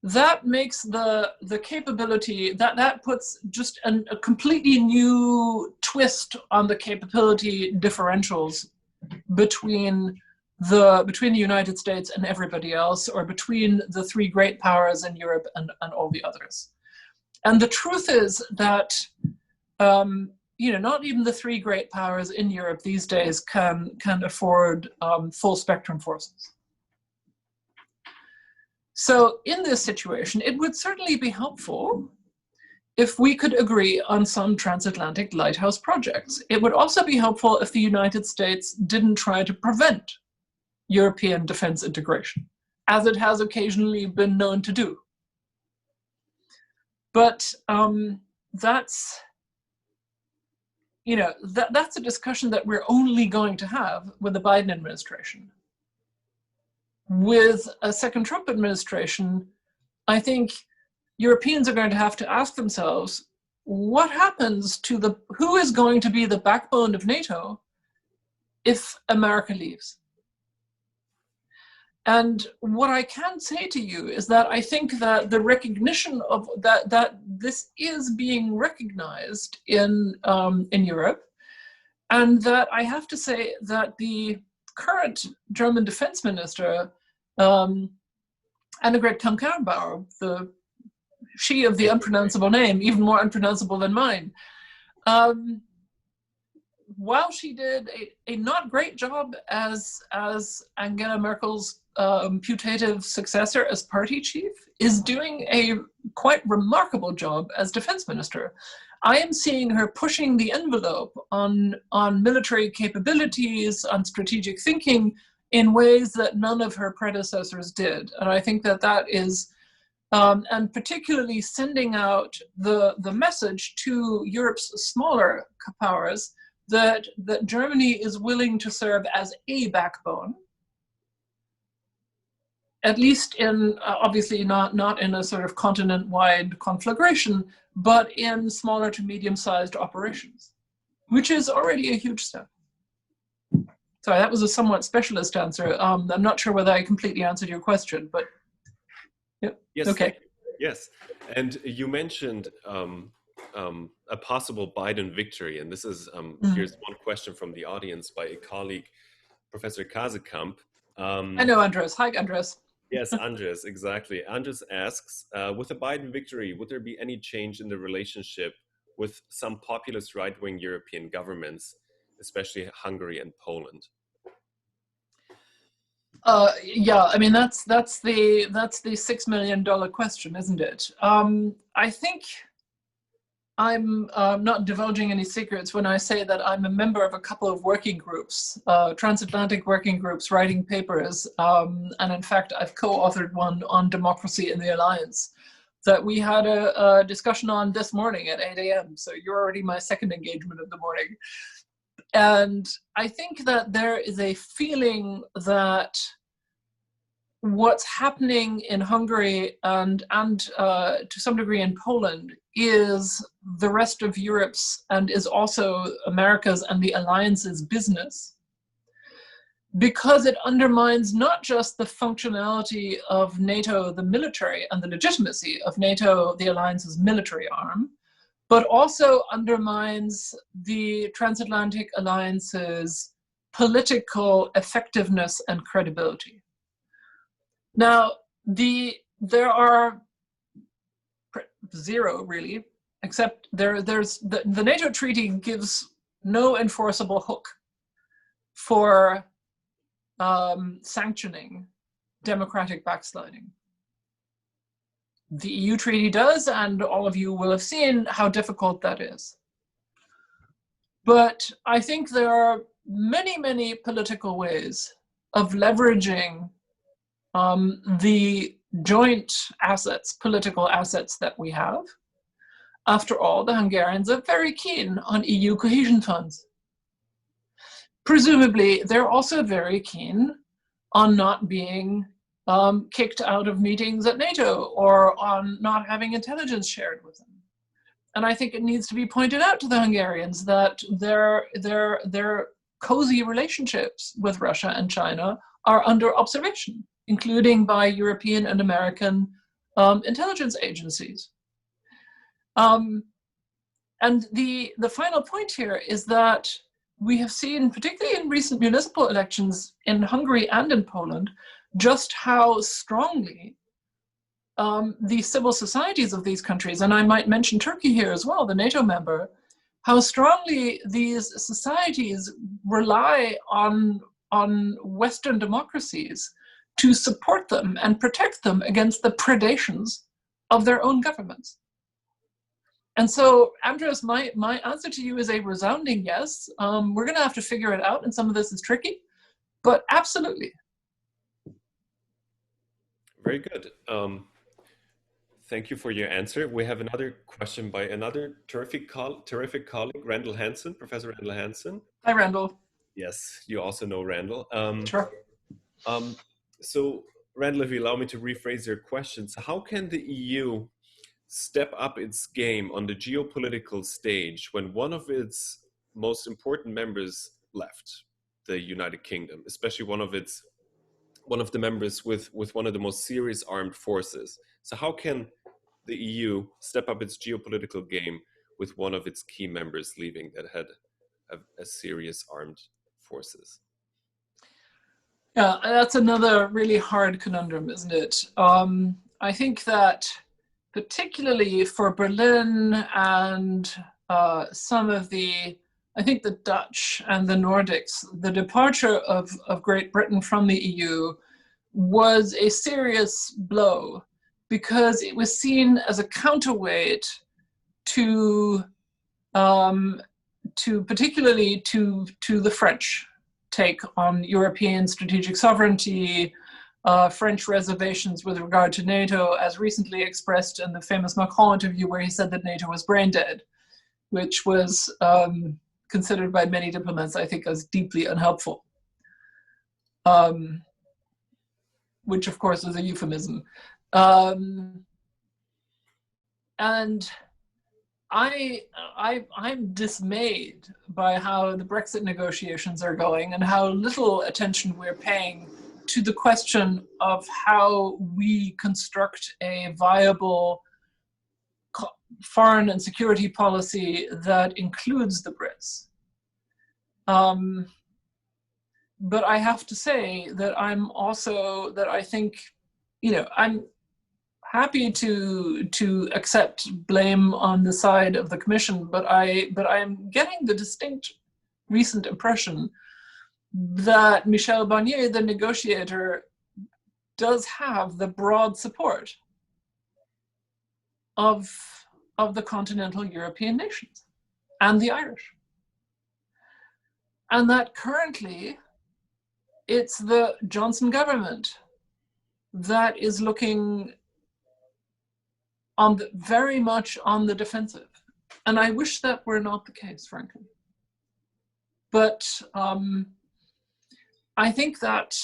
That makes the capability, that puts just a completely new twist on the capability differentials between the United States and everybody else, or between the three great powers in Europe and all the others. And the truth is that not even the three great powers in Europe these days can afford full spectrum forces. So in this situation, it would certainly be helpful if we could agree on some transatlantic lighthouse projects. It would also be helpful if the United States didn't try to prevent European defense integration, as it has occasionally been known to do. But that's a discussion that we're only going to have with the Biden administration. With a second Trump administration, I think Europeans are going to have to ask themselves, what happens to who is going to be the backbone of NATO if America leaves? And what I can say to you is that I think that the recognition of that this is being recognized in Europe, and that I have to say that the current German defense minister, Annegret Kramp-Karrenbauer, she of the unpronounceable name, even more unpronounceable than mine, while she did a not great job as Angela Merkel's putative successor as party chief, is doing a quite remarkable job as defense minister. I am seeing her pushing the envelope on military capabilities, on strategic thinking in ways that none of her predecessors did. And I think that that is, and particularly sending out the message to Europe's smaller powers that Germany is willing to serve as a backbone, at least in, obviously not in a sort of continent-wide conflagration, but in smaller to medium-sized operations, which is already a huge step. Sorry, that was a somewhat specialist answer. I'm not sure whether I completely answered your question, but yeah. Yes. Okay. Yes, and you mentioned a possible Biden victory, and this is here's one question from the audience by a colleague, Professor Kasekamp. I know Andres. Hi, Andres. Yes, Andres, exactly. Andres asks, with a Biden victory, would there be any change in the relationship with some populist right-wing European governments, especially Hungary and Poland? Yeah, I mean that's the $6 million question, isn't it? I think I'm not divulging any secrets when I say that I'm a member of a couple of working groups, transatlantic working groups, writing papers, and in fact I've co-authored one on democracy in the alliance that we had a discussion on this morning at 8 a.m. So you're already my second engagement of the morning. And I think that there is a feeling that what's happening in Hungary and to some degree in Poland is the rest of Europe's and is also America's and the alliance's business, because it undermines not just the functionality of NATO, the military, and the legitimacy of NATO, the alliance's military arm, but also undermines the transatlantic alliance's political effectiveness and credibility. Now, there are zero really, except there's the NATO treaty gives no enforceable hook for sanctioning democratic backsliding. The EU treaty does, and all of you will have seen how difficult that is. But I think there are many, many political ways of leveraging the joint assets, political assets that we have. After all, the Hungarians are very keen on EU cohesion funds. Presumably, they're also very keen on not being kicked out of meetings at NATO or on not having intelligence shared with them. And I think it needs to be pointed out to the Hungarians that their cozy relationships with Russia and China are under observation, including by European and American intelligence agencies. And the final point here is that we have seen, particularly in recent municipal elections in Hungary and in Poland, just how strongly the civil societies of these countries, and I might mention Turkey here as well, the NATO member, how strongly these societies rely on Western democracies to support them and protect them against the predations of their own governments. And so, Andres, my answer to you is a resounding yes. We're going to have to figure it out, and some of this is tricky, but absolutely. Very good. Thank you for your answer. We have another question by another terrific colleague, Randall Hansen, Professor Randall Hansen. Hi, Randall. Yes, you also know Randall. Sure. So, Randall, if you allow me to rephrase your questions, how can the EU step up its game on the geopolitical stage when one of its most important members left, the United Kingdom, especially one of the members with one of the most serious armed forces? So how can the EU step up its geopolitical game with one of its key members leaving that had a serious armed forces? Yeah, that's another really hard conundrum, isn't it? I think that particularly for Berlin and some of the Dutch and the Nordics, the departure of Great Britain from the EU was a serious blow because it was seen as a counterweight to particularly to the French take on European strategic sovereignty, French reservations with regard to NATO, as recently expressed in the famous Macron interview where he said that NATO was brain dead, which was considered by many diplomats, I think, as deeply unhelpful, which of course is a euphemism. And I'm dismayed by how the Brexit negotiations are going and how little attention we're paying to the question of how we construct a viable foreign and security policy that includes the Brits. But I have to say that I think, I'm happy to accept blame on the side of the Commission, but I'm getting the distinct recent impression that Michel Barnier, the negotiator, does have the broad support of the continental European nations and the Irish. And that currently it's the Johnson government that is looking very much on the defensive. And I wish that were not the case, frankly. But I think that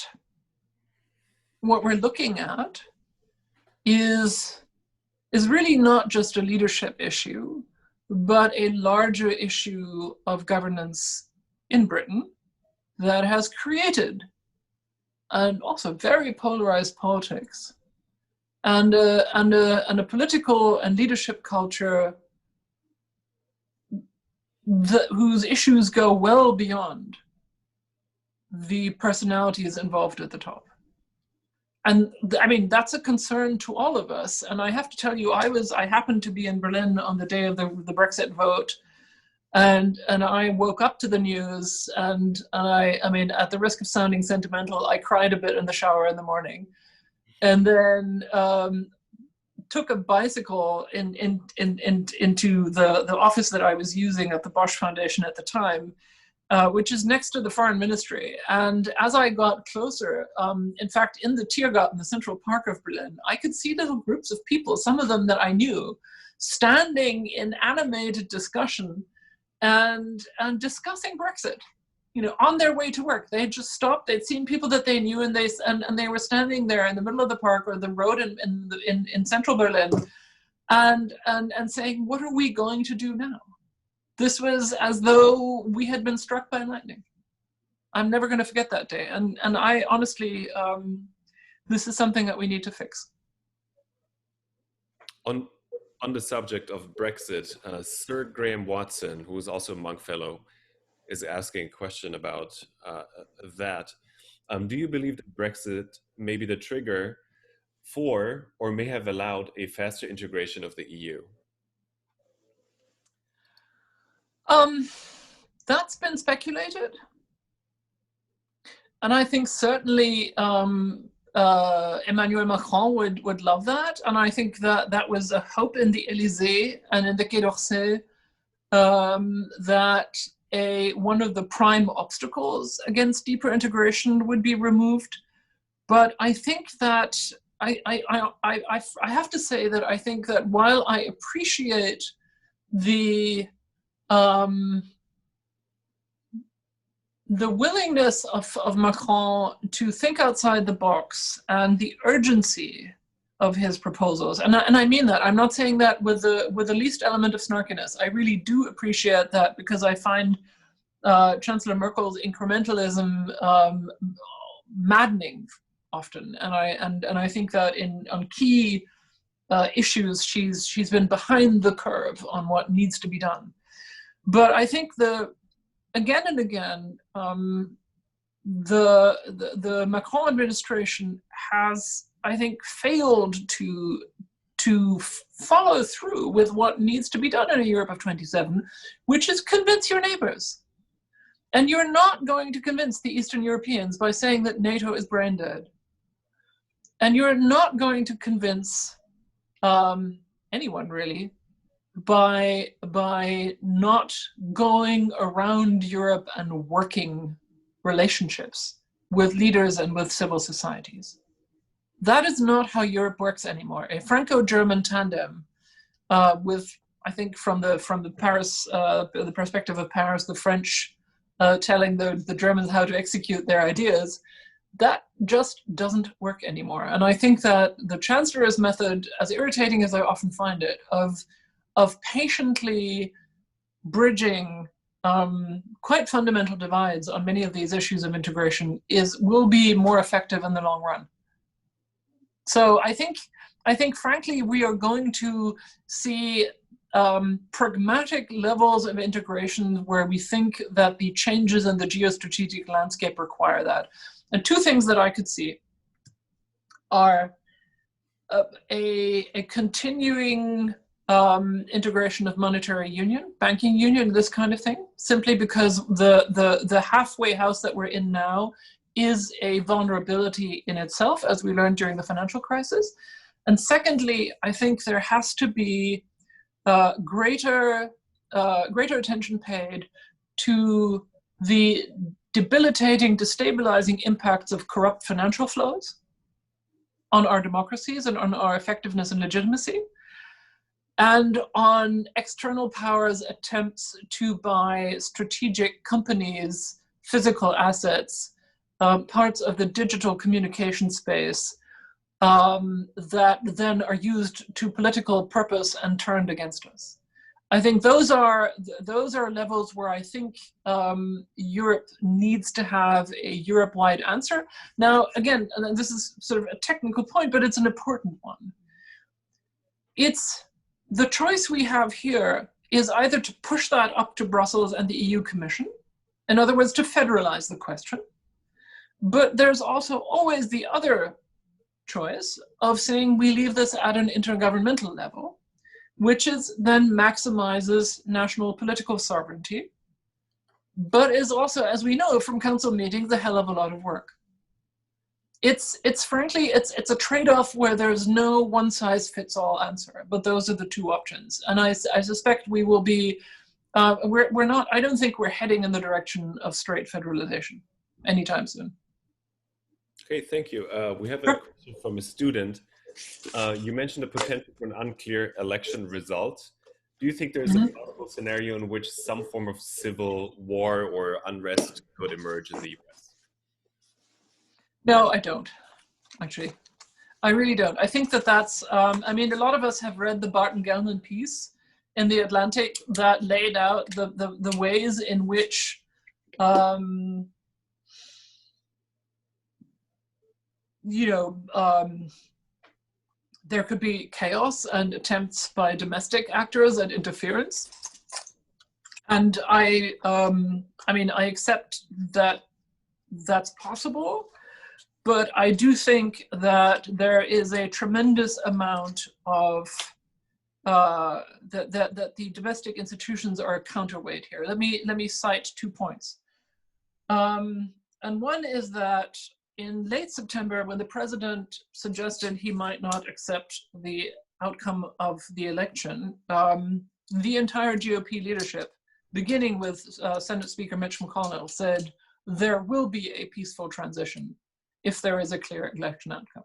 what we're looking at is really not just a leadership issue, but a larger issue of governance in Britain that has created and also very polarized politics and a political and leadership culture whose issues go well beyond the personalities involved at the top. And I mean, that's a concern to all of us. And I have to tell you, I happened to be in Berlin on the day of the Brexit vote. And I woke up to the news and I mean, at the risk of sounding sentimental, I cried a bit in the shower in the morning. And then took a bicycle into the office that I was using at the Bosch Foundation at the time, which is next to the Foreign Ministry. And as I got closer, in fact, in the Tiergarten, the Central Park of Berlin, I could see little groups of people, some of them that I knew, standing in animated discussion and discussing Brexit, on their way to work. They had just stopped, they'd seen people that they knew, and they were standing there in the middle of the park or the road in central Berlin and saying, what are we going to do now? This was as though we had been struck by lightning. I'm never going to forget that day. And I honestly, this is something that we need to fix. On the subject of Brexit, Sir Graham Watson, who is also a Monk Fellow, is asking a question about that. Do you believe that Brexit may be the trigger for, or may have allowed, a faster integration of the EU? That's been speculated. And I think certainly Emmanuel Macron would love that. And I think that was a hope in the Élysée and in the Quai d'Orsay that one of the prime obstacles against deeper integration would be removed. But I think that I have to say that I think that while I appreciate the willingness of Macron to think outside the box and the urgency of his proposals, and I mean that. I'm not saying that with the least element of snarkiness. I really do appreciate that, because I find Chancellor Merkel's incrementalism maddening often, and I think that on key issues she's been behind the curve on what needs to be done. But I think again and again, the Macron administration has, I think, failed to follow through with what needs to be done in a Europe of 27, which is convince your neighbors. And you're not going to convince the Eastern Europeans by saying that NATO is brain dead. And you're not going to convince anyone, really, by not going around Europe and working relationships with leaders and with civil societies. That is not how Europe works anymore. A Franco-German tandem with, I think, from the Paris, the perspective of Paris, the French telling the Germans how to execute their ideas, that just doesn't work anymore. And I think that the Chancellor's method, as irritating as I often find it, of patiently bridging quite fundamental divides on many of these issues of integration will be more effective in the long run. So I think frankly, we are going to see pragmatic levels of integration where we think that the changes in the geostrategic landscape require that. And two things that I could see are a continuing integration of monetary union, banking union, this kind of thing, simply because the halfway house that we're in now is a vulnerability in itself, as we learned during the financial crisis. And secondly, I think there has to be greater attention paid to the debilitating, destabilizing impacts of corrupt financial flows on our democracies and on our effectiveness and legitimacy, and on external powers' attempts to buy strategic companies, physical assets, parts of the digital communication space that then are used to political purpose and turned against us. I think those are levels where I think Europe needs to have a Europe-wide answer. Now, again, and this is sort of a technical point, but it's an important one. It's the choice we have here is either to push that up to Brussels and the EU Commission, in other words, to federalize the question. But there's also always the other choice of saying we leave this at an intergovernmental level, which is then maximizes national political sovereignty, but is also, as we know from council meetings, a hell of a lot of work. It's frankly, it's a trade-off where there's no one-size-fits-all answer, but those are the two options. And I suspect we will be, we're not, I don't think we're heading in the direction of straight federalization anytime soon. Okay, thank you. We have a question from a student. You mentioned the potential for an unclear election result. Do you think there's a possible scenario in which some form of civil war or unrest could emerge in the US? No, I don't, actually. I really don't. I think that's, I mean, a lot of us have read the Barton Gellman piece in the Atlantic that laid out the ways in which there could be chaos and attempts by domestic actors at interference. And I mean, I accept that that's possible, but I do think that there is a tremendous amount of, that the domestic institutions are a counterweight here. Let me cite 2 points. And one is that in late September, when the president suggested he might not accept the outcome of the election, the entire GOP leadership, beginning with Senate Speaker Mitch McConnell, said there will be a peaceful transition if there is a clear election outcome.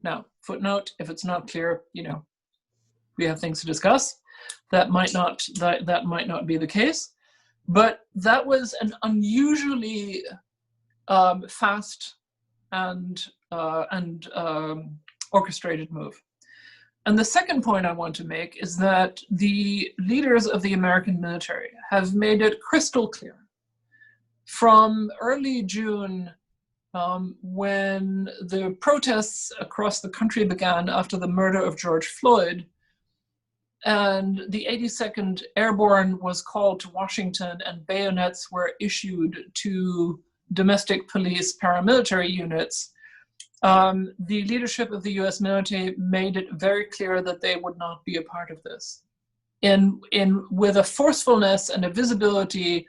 Now, footnote, if it's not clear, we have things to discuss. That might not be the case, but that was an unusually fast and orchestrated move. And the second point I want to make is that the leaders of the American military have made it crystal clear from early June, when the protests across the country began after the murder of George Floyd, and the 82nd Airborne was called to Washington and bayonets were issued to domestic police paramilitary units, the leadership of the US military made it very clear that they would not be a part of this. With a forcefulness and a visibility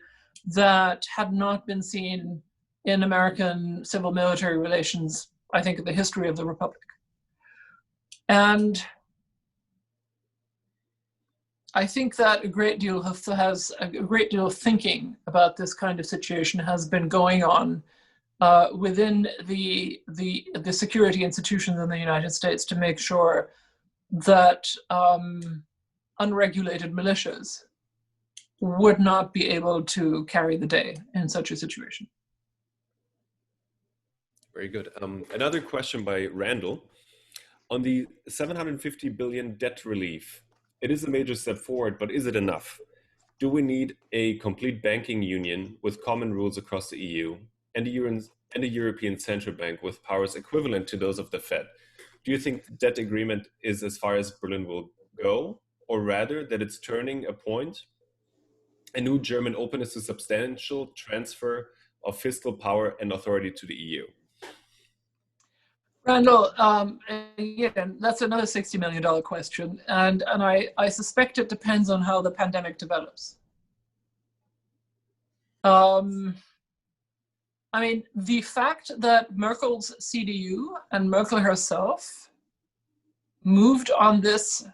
that had not been seen in American civil military relations, I think, in the history of the Republic. And I think that a great deal of thinking about this kind of situation has been going on within the security institutions in the United States to make sure that unregulated militias would not be able to carry the day in such a situation. Very good. Another question by Randall. On the 750 billion debt relief, it is a major step forward, but is it enough? Do we need a complete banking union with common rules across the EU and a European Central Bank with powers equivalent to those of the Fed? Do you think the debt agreement is as far as Berlin will go, or rather that it's turning a point? A new German openness to substantial transfer of fiscal power and authority to the EU? Randall, again, that's another $60 million question, and I suspect it depends on how the pandemic develops. I mean, the fact that Merkel's CDU and Merkel herself moved on this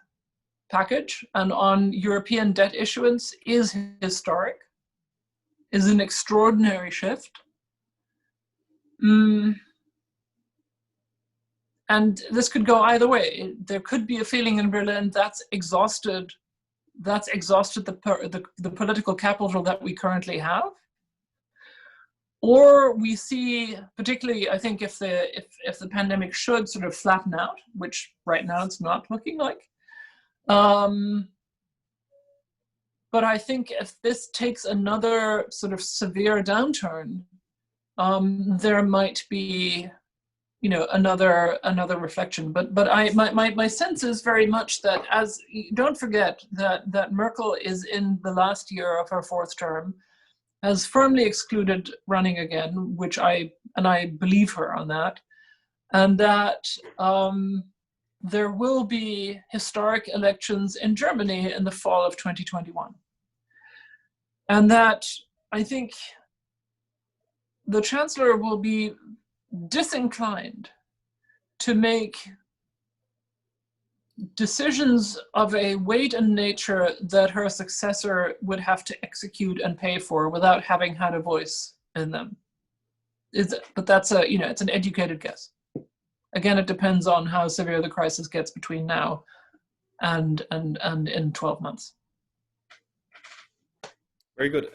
package and on European debt issuance is historic, is an extraordinary shift. And this could go either way. There could be a feeling in Berlin that's exhausted the political capital that we currently have. Or we see, particularly, I think if the pandemic should sort of flatten out, which right now it's not looking like. But I think if this takes another sort of severe downturn, there might be, you know, another reflection. But my sense is very much that, as don't forget that Merkel is in the last year of her fourth term, has firmly excluded running again, which I believe her on that, and that there will be historic elections in Germany in the fall of 2021, and that I think the Chancellor will be disinclined to make decisions of a weight and nature that her successor would have to execute and pay for without having had a voice in them. But that's it's an educated guess. Again, it depends on how severe the crisis gets between now and in 12 months. Very good.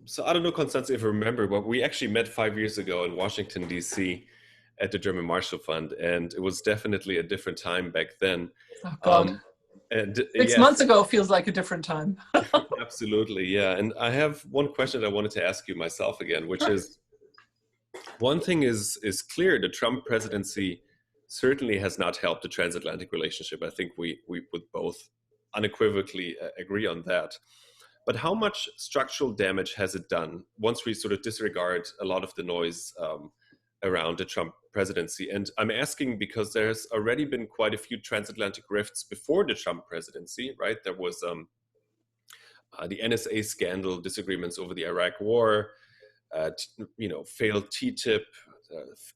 So I don't know, Constanze, if you remember, but we actually met 5 years ago in Washington, D.C. at the German Marshall Fund, and it was definitely a different time back then. Oh, God. And 6 months ago feels like a different time. Absolutely, yeah. And I have one question that I wanted to ask you myself again, which is, one thing is clear: the Trump presidency certainly has not helped the transatlantic relationship. I think we would both unequivocally agree on that. But how much structural damage has it done once we sort of disregard a lot of the noise around the Trump presidency? And I'm asking because there's already been quite a few transatlantic rifts before the Trump presidency, right? There was the NSA scandal, disagreements over the Iraq War, failed TTIP,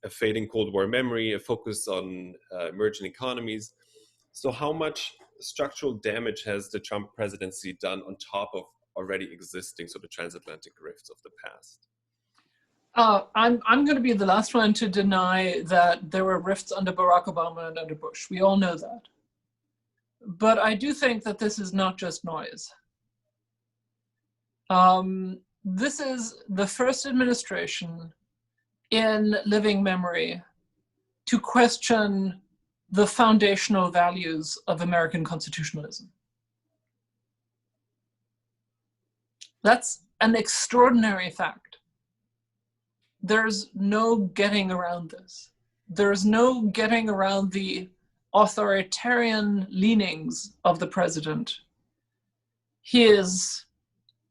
a fading Cold War memory, a focus on emerging economies. So how much structural damage has the Trump presidency done on top of already existing sort of transatlantic rifts of the past? I'm going to be the last one to deny that there were rifts under Barack Obama and under Bush. We all know that. But I do think that this is not just noise. This is the first administration in living memory to question the foundational values of American constitutionalism. That's an extraordinary fact. There's no getting around this. There's no getting around the authoritarian leanings of the president, his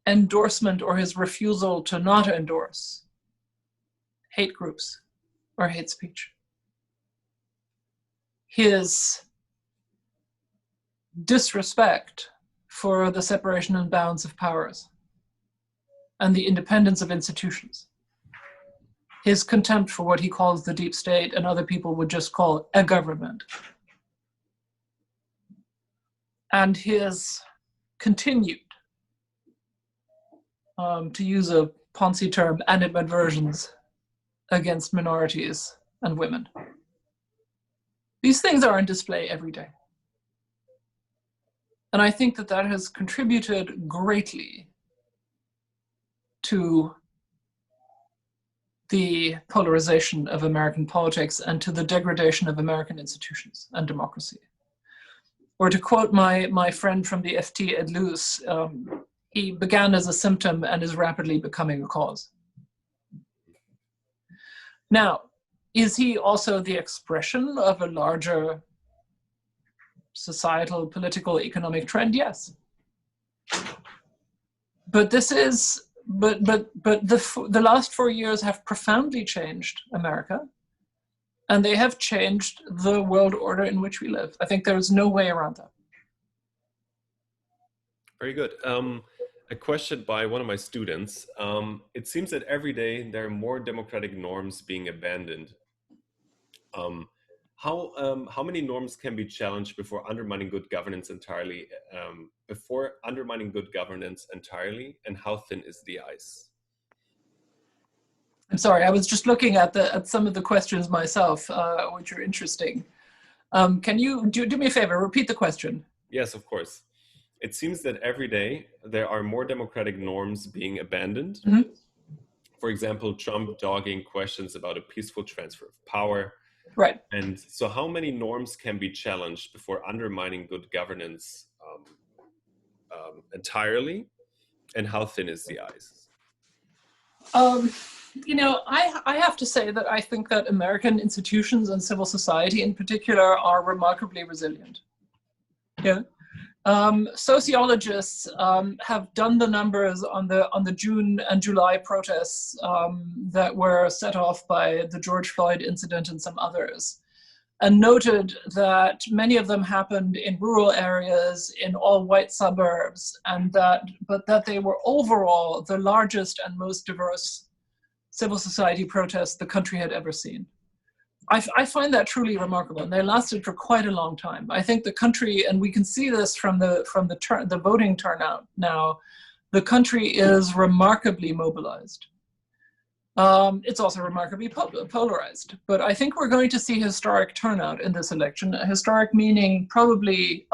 endorsement or his refusal to not endorse hate groups or hate speech, his disrespect for the separation and balance of powers and the independence of institutions, his contempt for what he calls the deep state and other people would just call a government, and his continued, to use a Ponzi term, animadversions against minorities and women. These things are on display every day. And I think that that has contributed greatly to the polarization of American politics and to the degradation of American institutions and democracy. Or to quote my friend from the FT, Ed Luce, he began as a symptom and is rapidly becoming a cause. Now, is he also the expression of a larger societal, political, economic trend? Yes. But this is, the last 4 years have profoundly changed America, and they have changed the world order in which we live. I think there's no way around that. Very good. A question by one of my students. It seems that every day there are more democratic norms being abandoned. How many norms can be challenged before undermining good governance entirely? And how thin is the ice? I'm sorry, I was just looking at some of the questions myself, which are interesting. Can you do me a favor, repeat the question? Yes, of course. It seems that every day there are more democratic norms being abandoned. Mm-hmm. For example, Trump dogging questions about a peaceful transfer of power. Right. And so how many norms can be challenged before undermining good governance entirely? And how thin is the ice? You know, I have to say that I think that American institutions and civil society in particular are remarkably resilient. Yeah. Sociologists have done the numbers on the June and July protests that were set off by the George Floyd incident and some others, and noted that many of them happened in rural areas, in all white suburbs, but that they were overall the largest and most diverse civil society protests the country had ever seen. I find that truly remarkable, and they lasted for quite a long time. I think the country, and we can see this from the voting turnout now, the country is remarkably mobilized. It's also remarkably polarized, but I think we're going to see historic turnout in this election. Historic meaning probably,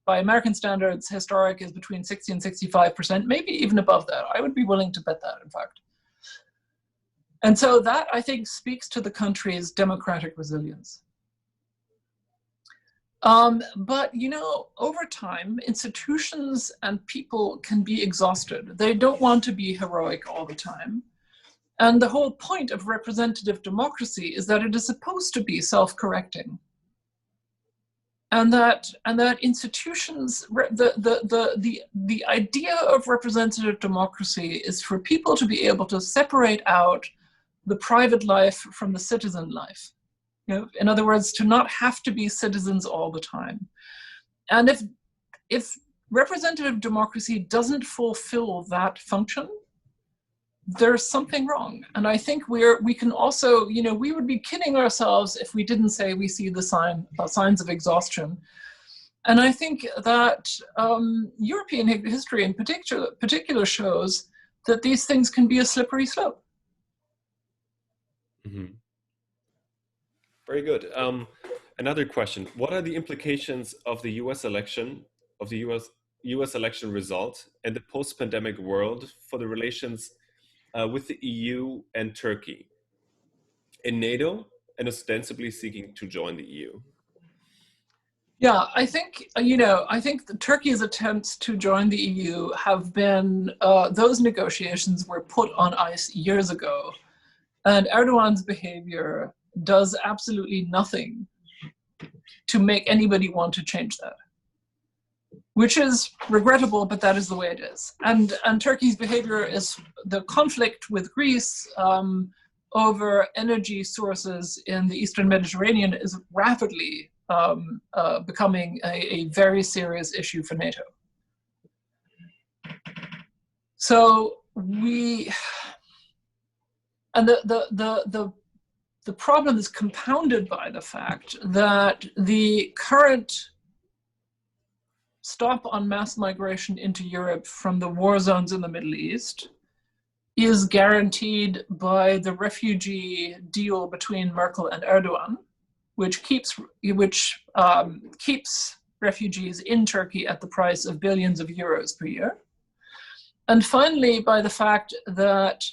by American standards, historic is between 60 and 65%, maybe even above that. I would be willing to bet that, in fact. And so that, I think, speaks to the country's democratic resilience. But, you know, over time, institutions and people can be exhausted. They don't want to be heroic all the time. And the whole point of representative democracy is that it is supposed to be self-correcting. And that institutions, the idea of representative democracy is for people to be able to separate out the private life from the citizen life. You know, in other words, to not have to be citizens all the time. And if representative democracy doesn't fulfill that function, there's something wrong. And I think we can also, you know, we would be kidding ourselves if we didn't say we see the signs of exhaustion. And I think that European history in particular shows that these things can be a slippery slope. Mm-hmm. Very good. Another question: what are the implications of the U.S. election, of the U.S. election result, and the post-pandemic world for the relations with the EU and Turkey in NATO, and ostensibly seeking to join the EU? Yeah, I think, you know, I think Turkey's attempts to join the EU have been, those negotiations were put on ice years ago. And Erdogan's behavior does absolutely nothing to make anybody want to change that, which is regrettable, but that is the way it is. And Turkey's behavior is the conflict with Greece over energy sources in the Eastern Mediterranean is rapidly becoming a very serious issue for NATO. So the problem is compounded by the fact that the current stop on mass migration into Europe from the war zones in the Middle East is guaranteed by the refugee deal between Merkel and Erdogan, which keeps refugees in Turkey at the price of billions of euros per year. And finally, by the fact that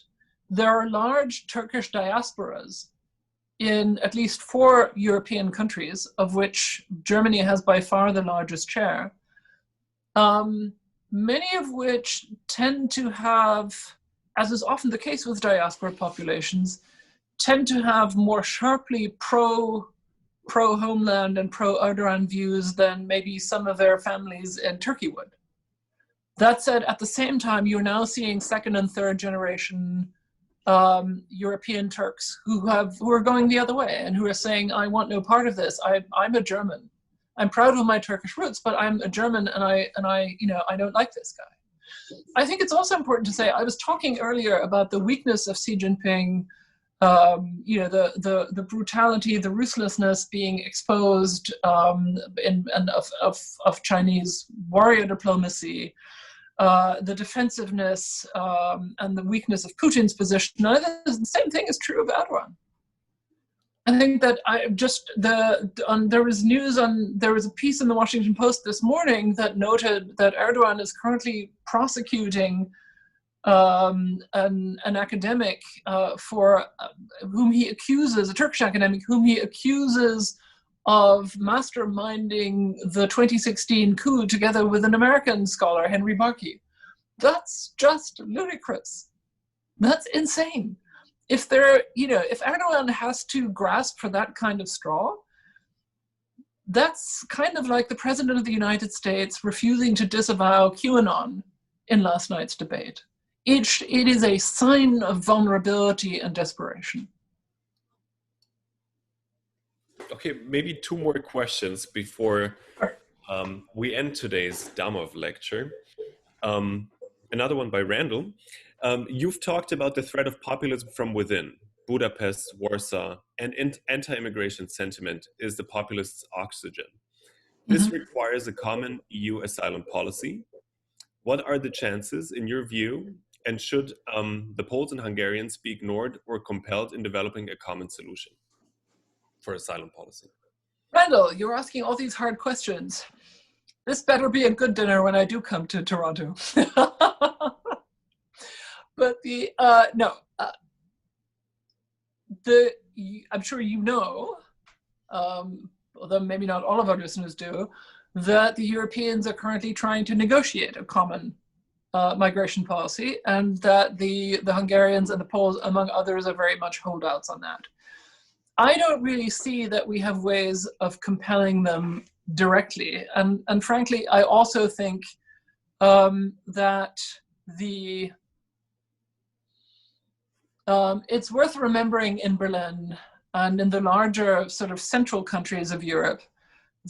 there are large Turkish diasporas in at least 4 European countries, of which Germany has by far the largest share, many of which tend to have, as is often the case with diaspora populations, tend to have more sharply pro-homeland and pro-Erdogan views than maybe some of their families in Turkey would. That said, at the same time, you're now seeing second and third generation European Turks who are going the other way and who are saying, I want no part of this. I'm a German. I'm proud of my Turkish roots, but I'm a German, and I don't like this guy. I think it's also important to say, I was talking earlier about the weakness of Xi Jinping, the brutality, the ruthlessness being exposed of Chinese warrior diplomacy, the defensiveness and the weakness of Putin's position. The same thing is true of Erdogan. I think that there was a piece in the Washington Post this morning that noted that Erdogan is currently prosecuting an academic for whom he accuses, a Turkish academic whom he accuses of masterminding the 2016 coup together with an American scholar, Henry Barkey. That's just ludicrous. That's insane. If Erdogan has to grasp for that kind of straw, that's kind of like the President of the United States refusing to disavow QAnon in last night's debate. It is a sign of vulnerability and desperation. Okay, maybe 2 more questions before we end today's Damov lecture. Another one by Randall. You've talked about the threat of populism from within. Budapest, Warsaw, and anti-immigration sentiment is the populists' oxygen. This requires a common EU asylum policy. What are the chances, in your view, and should the Poles and Hungarians be ignored or compelled in developing a common solution for asylum policy? Randall, you're asking all these hard questions. This better be a good dinner when I do come to Toronto. But I'm sure you know, although maybe not all of our listeners do, that the Europeans are currently trying to negotiate a common migration policy, and that the Hungarians and the Poles, among others, are very much holdouts on that. I don't really see that we have ways of compelling them directly. And frankly, I also think that it's worth remembering in Berlin and in the larger sort of central countries of Europe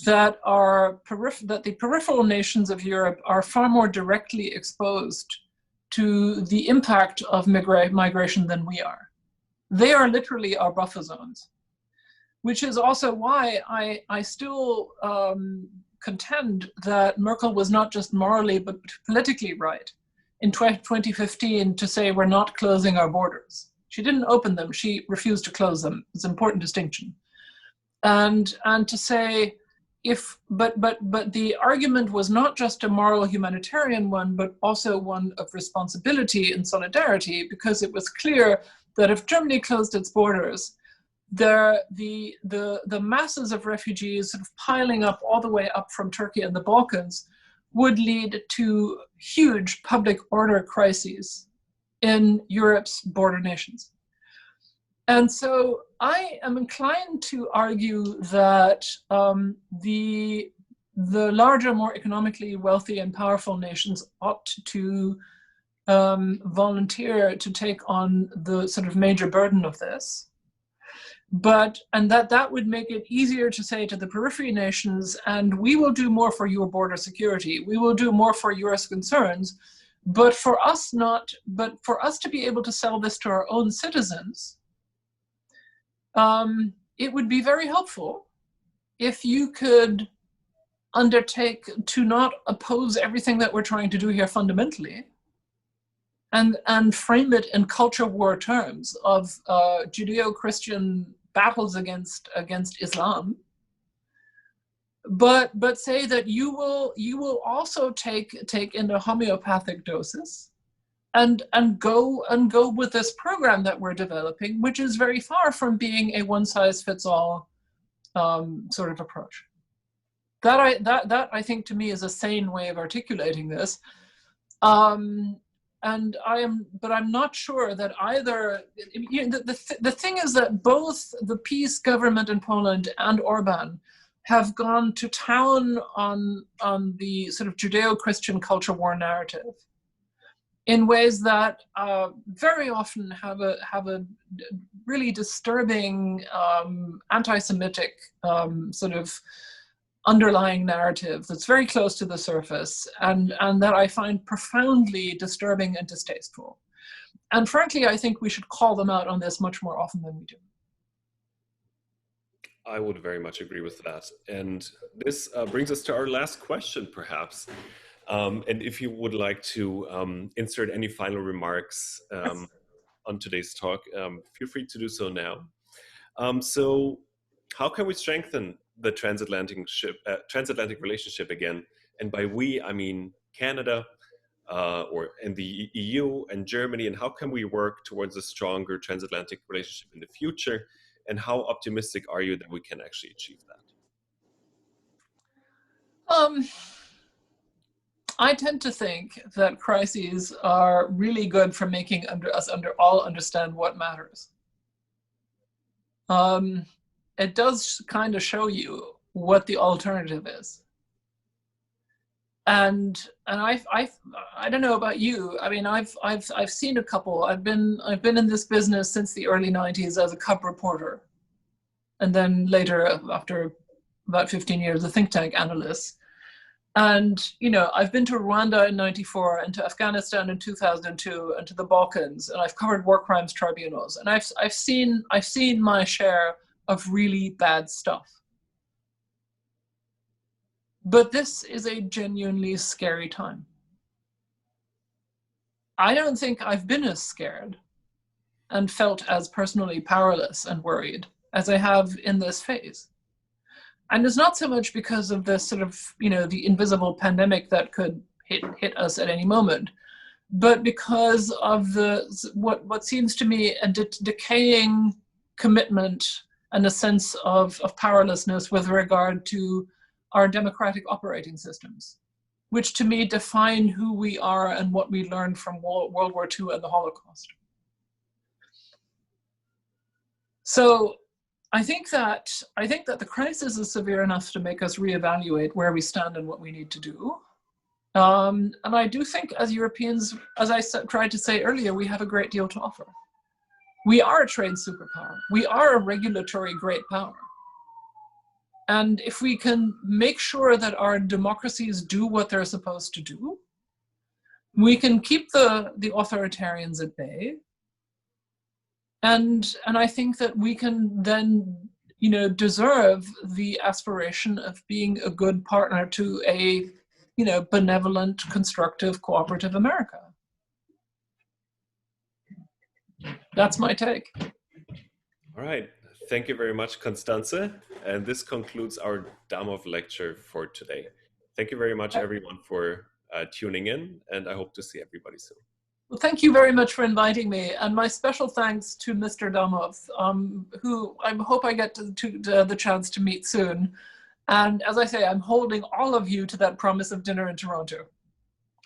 that the peripheral nations of Europe are far more directly exposed to the impact of migration than we are. They are literally our buffer zones, which is also why I still contend that Merkel was not just morally but politically right in 2015 to say we're not closing our borders. She didn't open them, she refused to close them. It's an important distinction. And to say but the argument was not just a moral humanitarian one, but also one of responsibility and solidarity, because it was clear that if Germany closed its borders, the masses of refugees sort of piling up all the way up from Turkey and the Balkans would lead to huge public order crises in Europe's border nations. And so I am inclined to argue that the larger, more economically wealthy and powerful nations ought to volunteer to take on the sort of major burden of this. And that would make it easier to say to the periphery nations, and we will do more for your border security, we will do more for your concerns, but for us to be able to sell this to our own citizens, it would be very helpful if you could undertake to not oppose everything that we're trying to do here fundamentally, and frame it in culture war terms of Judeo-Christian battles against Islam, but say that you will also take in a homeopathic doses and go with this program that we're developing, which is very far from being a one-size-fits-all sort of approach. That I think to me is a sane way of articulating this. And but I'm not sure that either. The thing is that both the PiS government in Poland and Orban have gone to town on the sort of Judeo-Christian culture war narrative in ways that very often have a really disturbing anti-Semitic sort of underlying narrative that's very close to the surface, and that I find profoundly disturbing and distasteful. And frankly, I think we should call them out on this much more often than we do. I would very much agree with that. And this brings us to our last question, perhaps. And if you would like to insert any final remarks on today's talk, feel free to do so now. So how can we strengthen the transatlantic relationship again? And by we, I mean Canada, and the EU and Germany, and how can we work towards a stronger transatlantic relationship in the future? And how optimistic are you that we can actually achieve that? I tend to think that crises are really good for making us all understand what matters. It does kind of show you what the alternative is. And I don't know about you. I mean, I've seen a couple. I've been in this business since the early 90s as a cub reporter, and then later, after about 15 years, a think tank analyst. And I've been to Rwanda in '94 and to Afghanistan in 2002 and to the Balkans, and I've covered war crimes tribunals, and I've seen my share of really bad stuff. But this is a genuinely scary time. I don't think I've been as scared and felt as personally powerless and worried as I have in this phase. And it's not so much because of this sort of, the invisible pandemic that could hit us at any moment, but because of what seems to me a decaying commitment and a sense of powerlessness with regard to our democratic operating systems, which to me define who we are and what we learned from World War II and the Holocaust. So I think that the crisis is severe enough to make us reevaluate where we stand and what we need to do. And I do think as Europeans, as I tried to say earlier, we have a great deal to offer. We are a trade superpower. We are a regulatory great power. And if we can make sure that our democracies do what they're supposed to do, we can keep the authoritarians at bay. And I think that we can then, deserve the aspiration of being a good partner to a, benevolent, constructive, cooperative America. That's my take. All right. Thank you very much, Constanze. And this concludes our Damov lecture for today. Thank you very much, everyone, for tuning in, and I hope to see everybody soon. Well, thank you very much for inviting me, and my special thanks to Mr. Damov, who I hope I get the chance to meet soon. And as I say, I'm holding all of you to that promise of dinner in Toronto.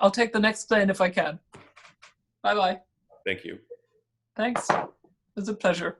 I'll take the next plane if I can. Bye-bye. Thank you. Thanks. It was a pleasure.